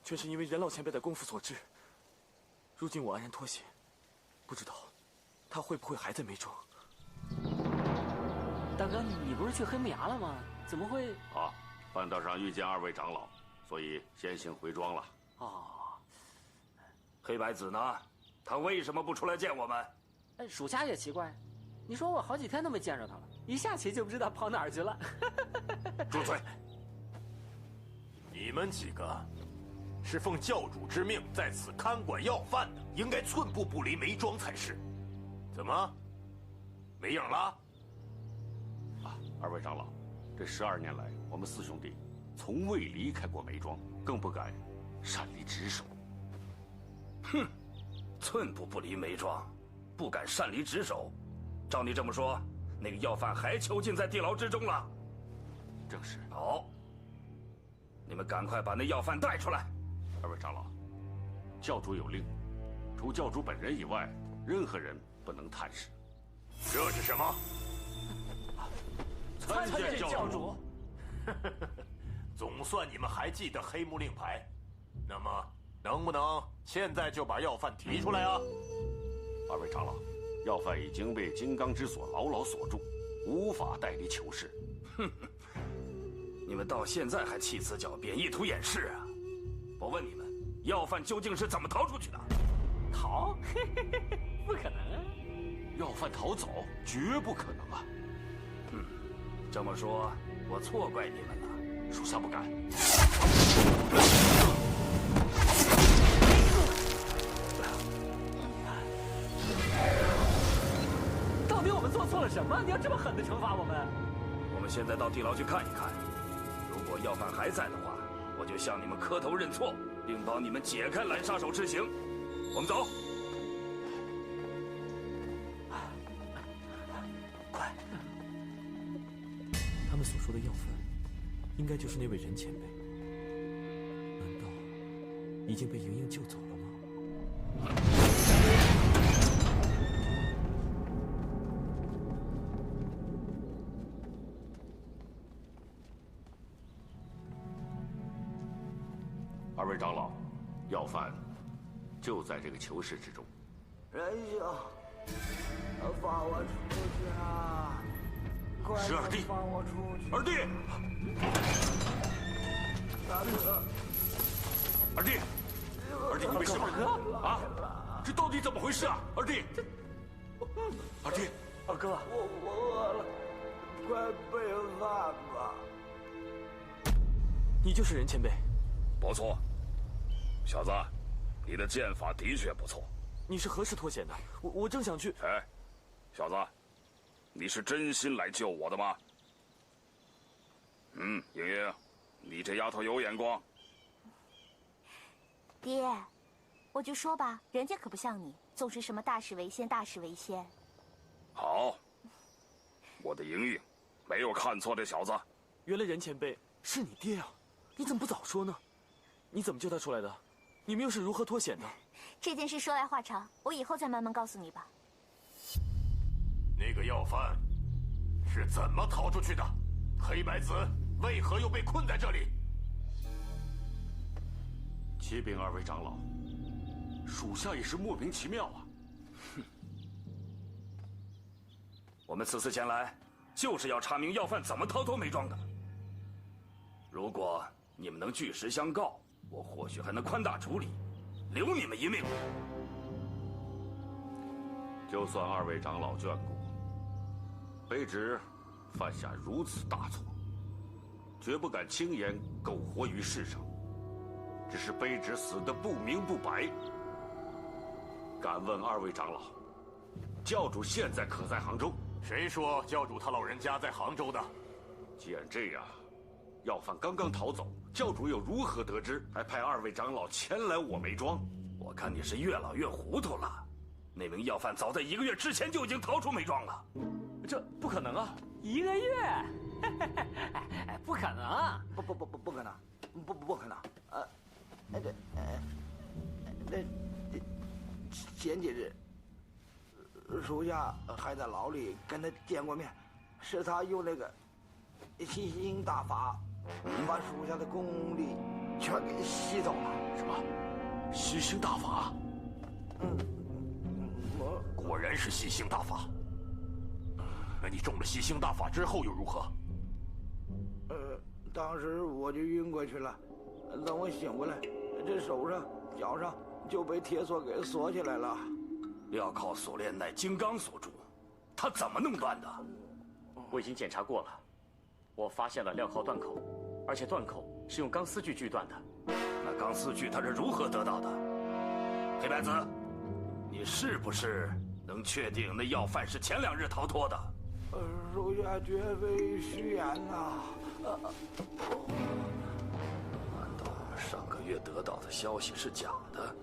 全是因为任老前辈的功夫所致。如今我安然脱险，不知道他会不会还在眉庄？大哥，你不是去黑木崖了吗？怎么会？啊，半道上遇见二位长老，所以先行回庄了。哦，黑白子呢？他为什么不出来见我们？哎，属下也奇怪，你说我好几天都没见着他了，一下棋就不知道跑哪儿去了。住嘴！你们几个是奉教主之命在此看管要饭的，应该寸步不离眉庄才是。怎么，没影了？二位长老，这12年来，我们四兄弟从未离开过眉庄，更不敢擅离职守。哼，寸步不离眉庄，不敢擅离职守。照你这么说，那个要犯还囚禁在地牢之中了？正是。好，你们赶快把那要犯带出来。二位长老，教主有令，除教主本人以外，任何人不能探视。这是什么？参见教主。总算你们还记得黑木令牌，那么能不能现在就把要犯提出来啊？二位长老，要犯已经被金刚之锁牢牢锁住，无法带离囚室。哼，你们到现在还弃词狡辩，意图掩饰啊！我问你们，要犯究竟是怎么逃出去的？逃？不可能啊！要犯逃走，绝不可能啊！这么说，我错怪你们了。属下不敢。到底我们做错了什么？你要这么狠的惩罚我们？我们现在到地牢去看一看，如果要犯还在的话，我就向你们磕头认错，并帮你们解开蓝杀手之刑。我们走。快！他们所说的要犯，应该就是那位任前辈。难道已经被莹莹救走了吗？二位长老，要犯就在这个囚室之中。仁兄，放我出去啊！是二弟，放我出去！二弟，大哥，二弟，二弟，你没事吧？啊，这到底怎么回事啊？二弟，二弟，二哥，我饿了，快备饭吧。你就是任前辈？不错，小子，你的剑法的确不错。你是何时脱险的？我正想去。哎，小子，你是真心来救我的吗？莹莹，你这丫头有眼光。爹，我就说吧，人家可不像你，总是什么大事为先，大事为先。好，我的莹莹，没有看错这小子。原来任前辈是你爹啊！你怎么不早说呢？你怎么救他出来的？你们又是如何脱险的？这件事说来话长，我以后再慢慢告诉你吧。那个要犯是怎么逃出去的？黑白子为何又被困在这里？启禀二位长老，属下也是莫名其妙啊。我们此次前来，就是要查明要犯怎么逃脱梅庄的。如果你们能据实相告，我或许还能宽大处理，留你们一命。就算二位长老眷顾，卑职犯下如此大错，绝不敢轻言苟活于世上。只是卑职死得不明不白。敢问二位长老，教主现在可在杭州？谁说教主他老人家在杭州的？既然这样，要犯刚刚逃走，教主又如何得知？还派二位长老前来我梅庄？我看你是越老越糊涂了。那名要犯早在1个月之前就已经逃出梅庄了。这不可能啊！1个月？不可能！不可能！不可能！前几日，属下还在牢里跟他见过面，是他用那个吸星大法，把属下的功力全给吸走了。什么？吸星大法？果然是吸星大法。那你中了吸星大法之后又如何？当时我就晕过去了，等我醒过来，这手上、脚上就被铁锁给锁起来了。镣铐锁链乃金刚锁住，他怎么弄断的？我已经检查过了，我发现了镣铐断口，而且断口是用钢丝锯锯断的。那钢丝锯他是如何得到的？黑白子，你是不是能确定那要犯是前2日逃脱的？属下绝非虚言呐。难道上个月得到的消息是假的？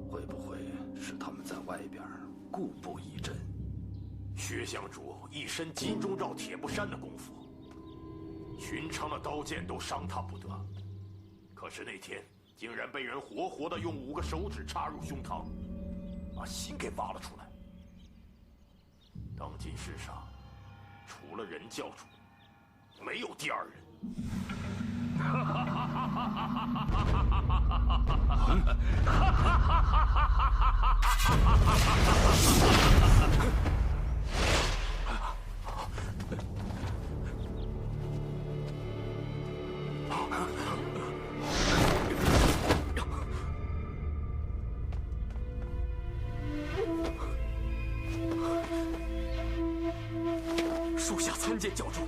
会不会是他们在外边故布疑阵？薛相主一身金钟罩铁布衫的功夫，寻常的刀剑都伤他不得。可是那天竟然被人活活的用5个手指插入胸膛，把心给挖了出来。当今世上，除了任教主，没有第2人。属下参见教主。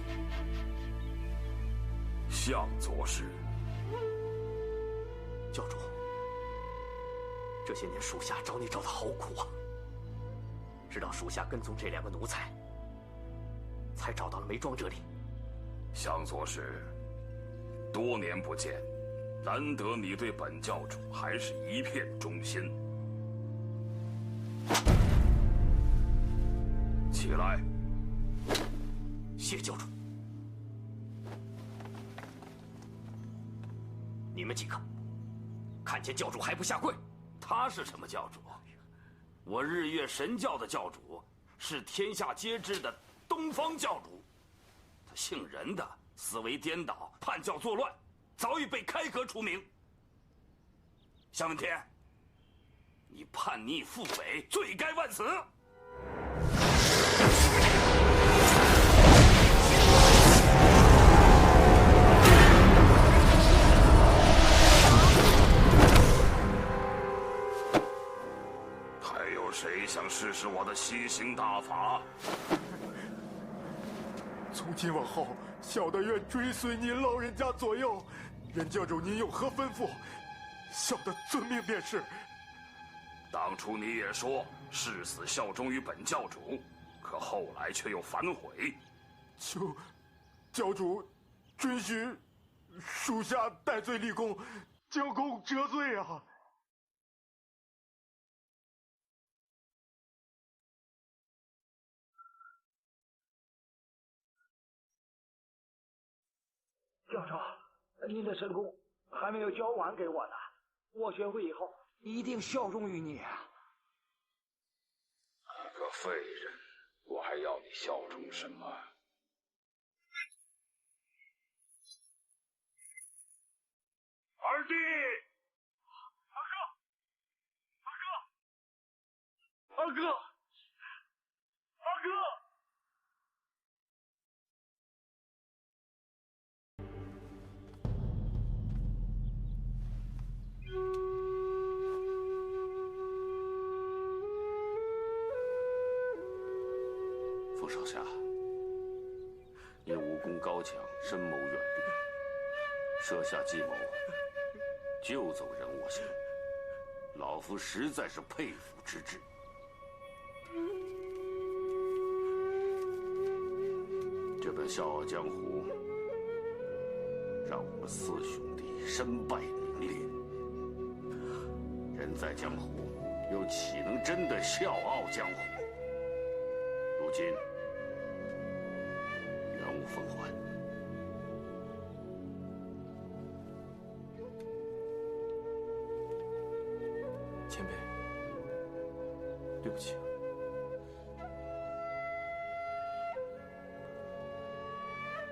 向左氏，教主，这些年属下找你找的好苦啊！直到属下跟踪这2个奴才，才找到了梅庄这里。向左氏，多年不见，难得你对本教主还是一片忠心。起来。谢教主。你们几个看见教主还不下跪？他是什么教主？我日月神教的教主，是天下皆知的东方教主。他姓任的，思维颠倒，叛教作乱，早已被开革除名。向问天，你叛逆腹诽，罪该万死。谁想试试我的吸星大法？从今往后，小的愿追随您老人家左右。任教主您有何吩咐，小的遵命便是。当初你也说誓死效忠于本教主，可后来却又反悔。教主，准许属下戴罪立功，将功折罪啊！教授，您的神功还没有交还给我呢，我学会以后一定效忠于你啊！你个废人，我还要你效忠什么？二弟，二哥。傅少侠，你武功高强，深谋远虑，设下计谋，救走人我行，老夫实在是佩服之至。这本《笑傲江湖》让我们四兄弟身败名裂，人在江湖，又岂能真的笑傲江湖？如今原无奉还。前辈，对不起。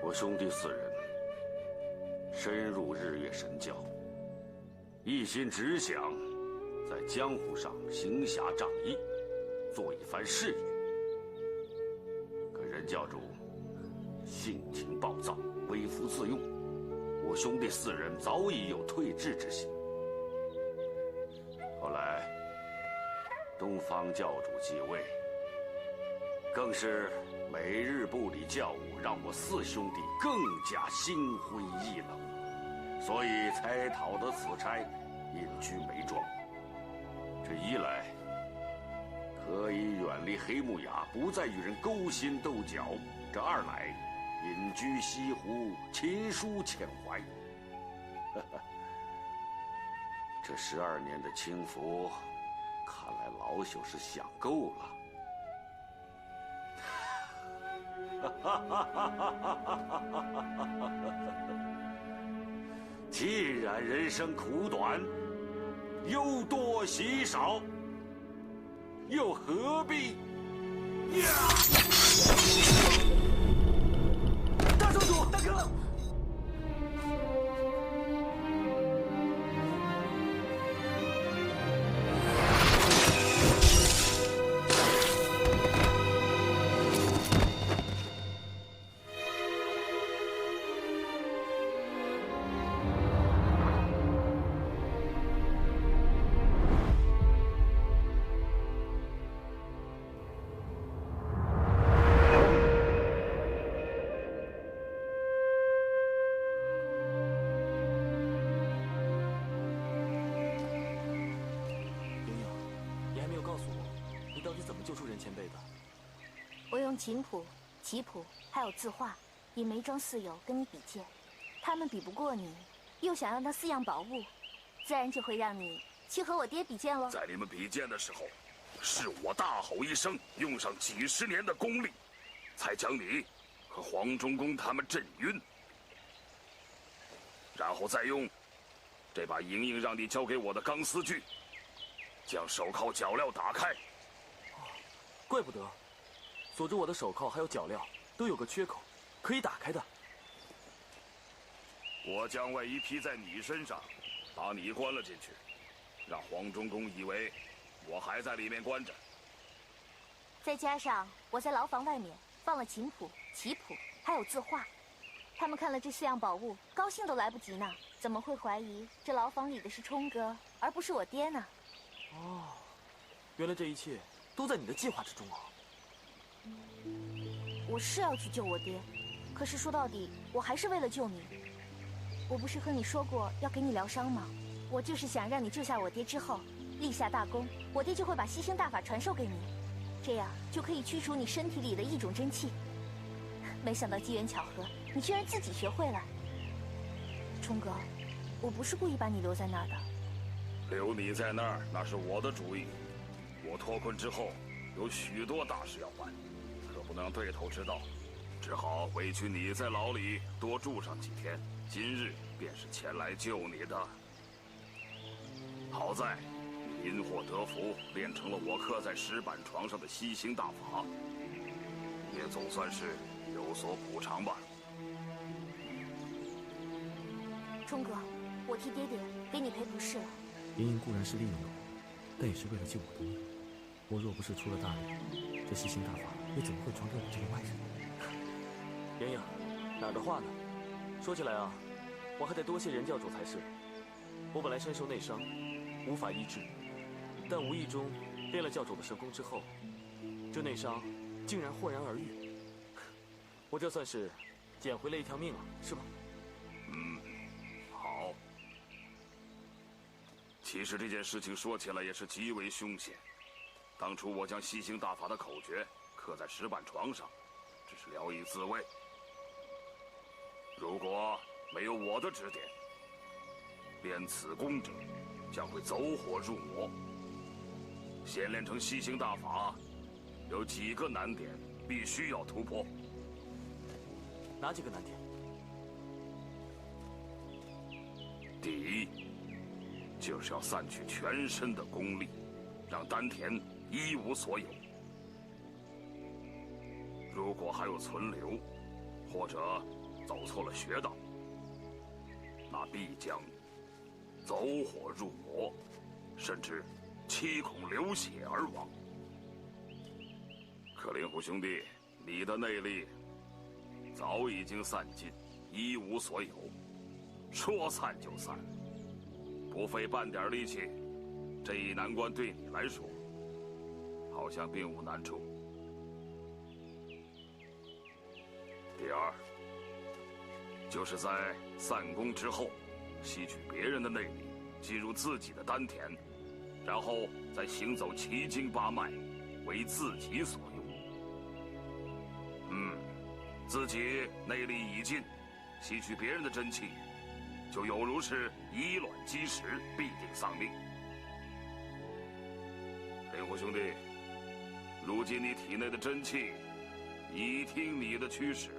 我兄弟四人深入日月神教，一心只想在江湖上行侠仗义，做一番事业。可任教主性情暴躁，微服自用，我兄弟四人早已有退志之心。后来东方教主继位，更是每日不理教务，让我四兄弟更加心灰意冷，所以才讨得此差，隐居梅庄。这一来可以远离黑木崖，不再与人勾心斗角；这二来隐居西湖，琴书遣怀。这12年的轻浮，看来老朽是想够了。既然人生苦短，忧多喜少，又何必？大宗主，大哥！我用琴谱、棋谱还有字画，引梅庄四友跟你比剑，他们比不过你，又想要那4样宝物，自然就会让你去和我爹比剑喽。在你们比剑的时候，是我大吼一声，用上几10年的功力，才将你和黄忠公他们震晕，然后再用这把莹莹让你交给我的钢丝锯，将手铐脚镣打开。怪不得，锁住我的手铐还有脚镣都有个缺口，可以打开的。我将外衣披在你身上，把你关了进去，让黄忠公以为我还在里面关着。再加上我在牢房外面放了琴谱、棋谱还有字画，他们看了这4样宝物，高兴都来不及呢，怎么会怀疑这牢房里的是冲哥，而不是我爹呢？哦，原来这一切都在你的计划之中啊！我是要去救我爹，可是说到底，我还是为了救你。我不是和你说过要给你疗伤吗？我就是想让你救下我爹之后，立下大功，我爹就会把吸星大法传授给你，这样就可以驱除你身体里的异种真气。没想到机缘巧合，你居然自己学会了。冲哥，我不是故意把你留在那儿的。留你在那儿，那是我的主意。我脱困之后，有许多大事要办，可不能让对头知道，只好委屈你在牢里多住上几天。今日便是前来救你的。好在你因祸得福，练成了我刻在石板床上的吸星大法，也总算是有所补偿吧。冲哥，我替爹爹给你赔不是了。莹莹固然是利用了我，但也是为了救我的命。我若不是出了大人，这吸星大法又怎么会传给我这个外人？莹莹，哪儿的话呢？说起来啊，我还得多谢任教主才是。我本来身受内伤，无法医治，但无意中练了教主的神功之后，这内伤竟然豁然而愈。我这算是捡回了一条命啊，是吧？好。其实这件事情说起来也是极为凶险。当初我将吸星大法的口诀刻在石板床上，只是聊以自慰。如果没有我的指点，练此功者将会走火入魔。先练成吸星大法，有几个难点必须要突破。哪几个难点？第一，就是要散去全身的功力，让丹田一无所有。如果还有存留，或者走错了穴道，那必将走火入魔，甚至七孔流血而亡。可令狐兄弟，你的内力早已经散尽，一无所有，说散就散，不费半点力气，这一难关对你来说，好像并无难处。第二，就是在散功之后，吸取别人的内力，进入自己的丹田，然后再行走奇经八脉，为自己所用。自己内力已尽，吸取别人的真气，就有如是以卵击石，必定丧命。令狐兄弟，如今你体内的真气已听你的驱使，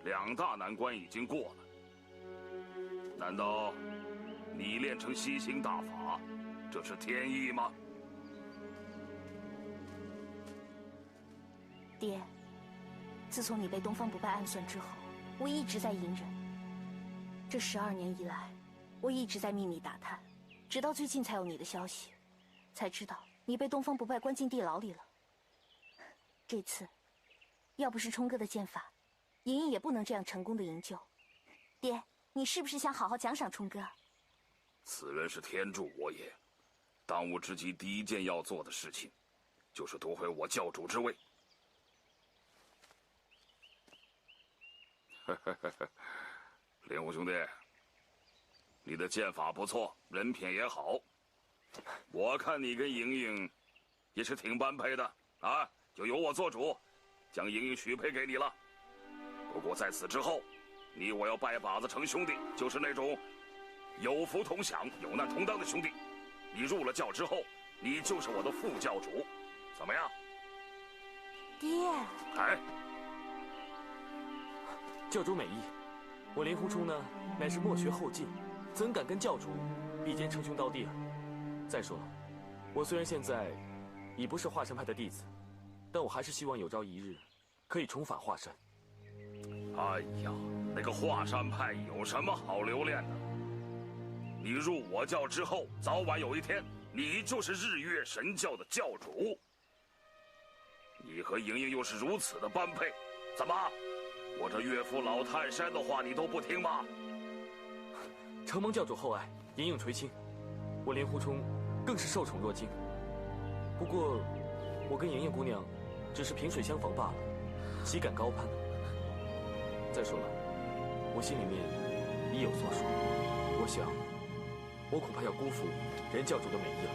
两大难关已经过了。难道你练成吸星大法，这是天意吗？爹，自从你被东方不败暗算之后，我一直在隐忍。这12年以来，我一直在秘密打探，直到最近才有你的消息，才知道你被东方不败关进地牢里了。这次，要不是冲哥的剑法，莹莹也不能这样成功的营救。爹，你是不是想好好奖赏冲哥？此人是天助我也，当务之急第一件要做的事情，就是夺回我教主之位。令狐兄弟，你的剑法不错，人品也好，我看你跟莹莹也是挺般配的啊，就由我做主，将莹莹许配给你了。不过在此之后，你我要拜把子成兄弟，就是那种有福同享、有难同当的兄弟。你入了教之后，你就是我的副教主，怎么样？爹，哎，教主美意，我令狐冲呢，乃是没学后进，怎敢跟教主比肩称兄道弟啊？再说了，我虽然现在已不是华山派的弟子，但我还是希望有朝一日可以重返华山。哎呀，那个华山派有什么好留恋的？你入我教之后，早晚有一天，你就是日月神教的教主。你和莹莹又是如此的般配，怎么？我这岳父老泰山的话你都不听吗？承蒙教主厚爱，莹莹垂青，我令狐冲更是受宠若惊。不过，我跟莹莹姑娘只是萍水相逢罢了，岂敢高攀呢？再说了，我心里面已有所属，我想，我恐怕要辜负任教主的美意了。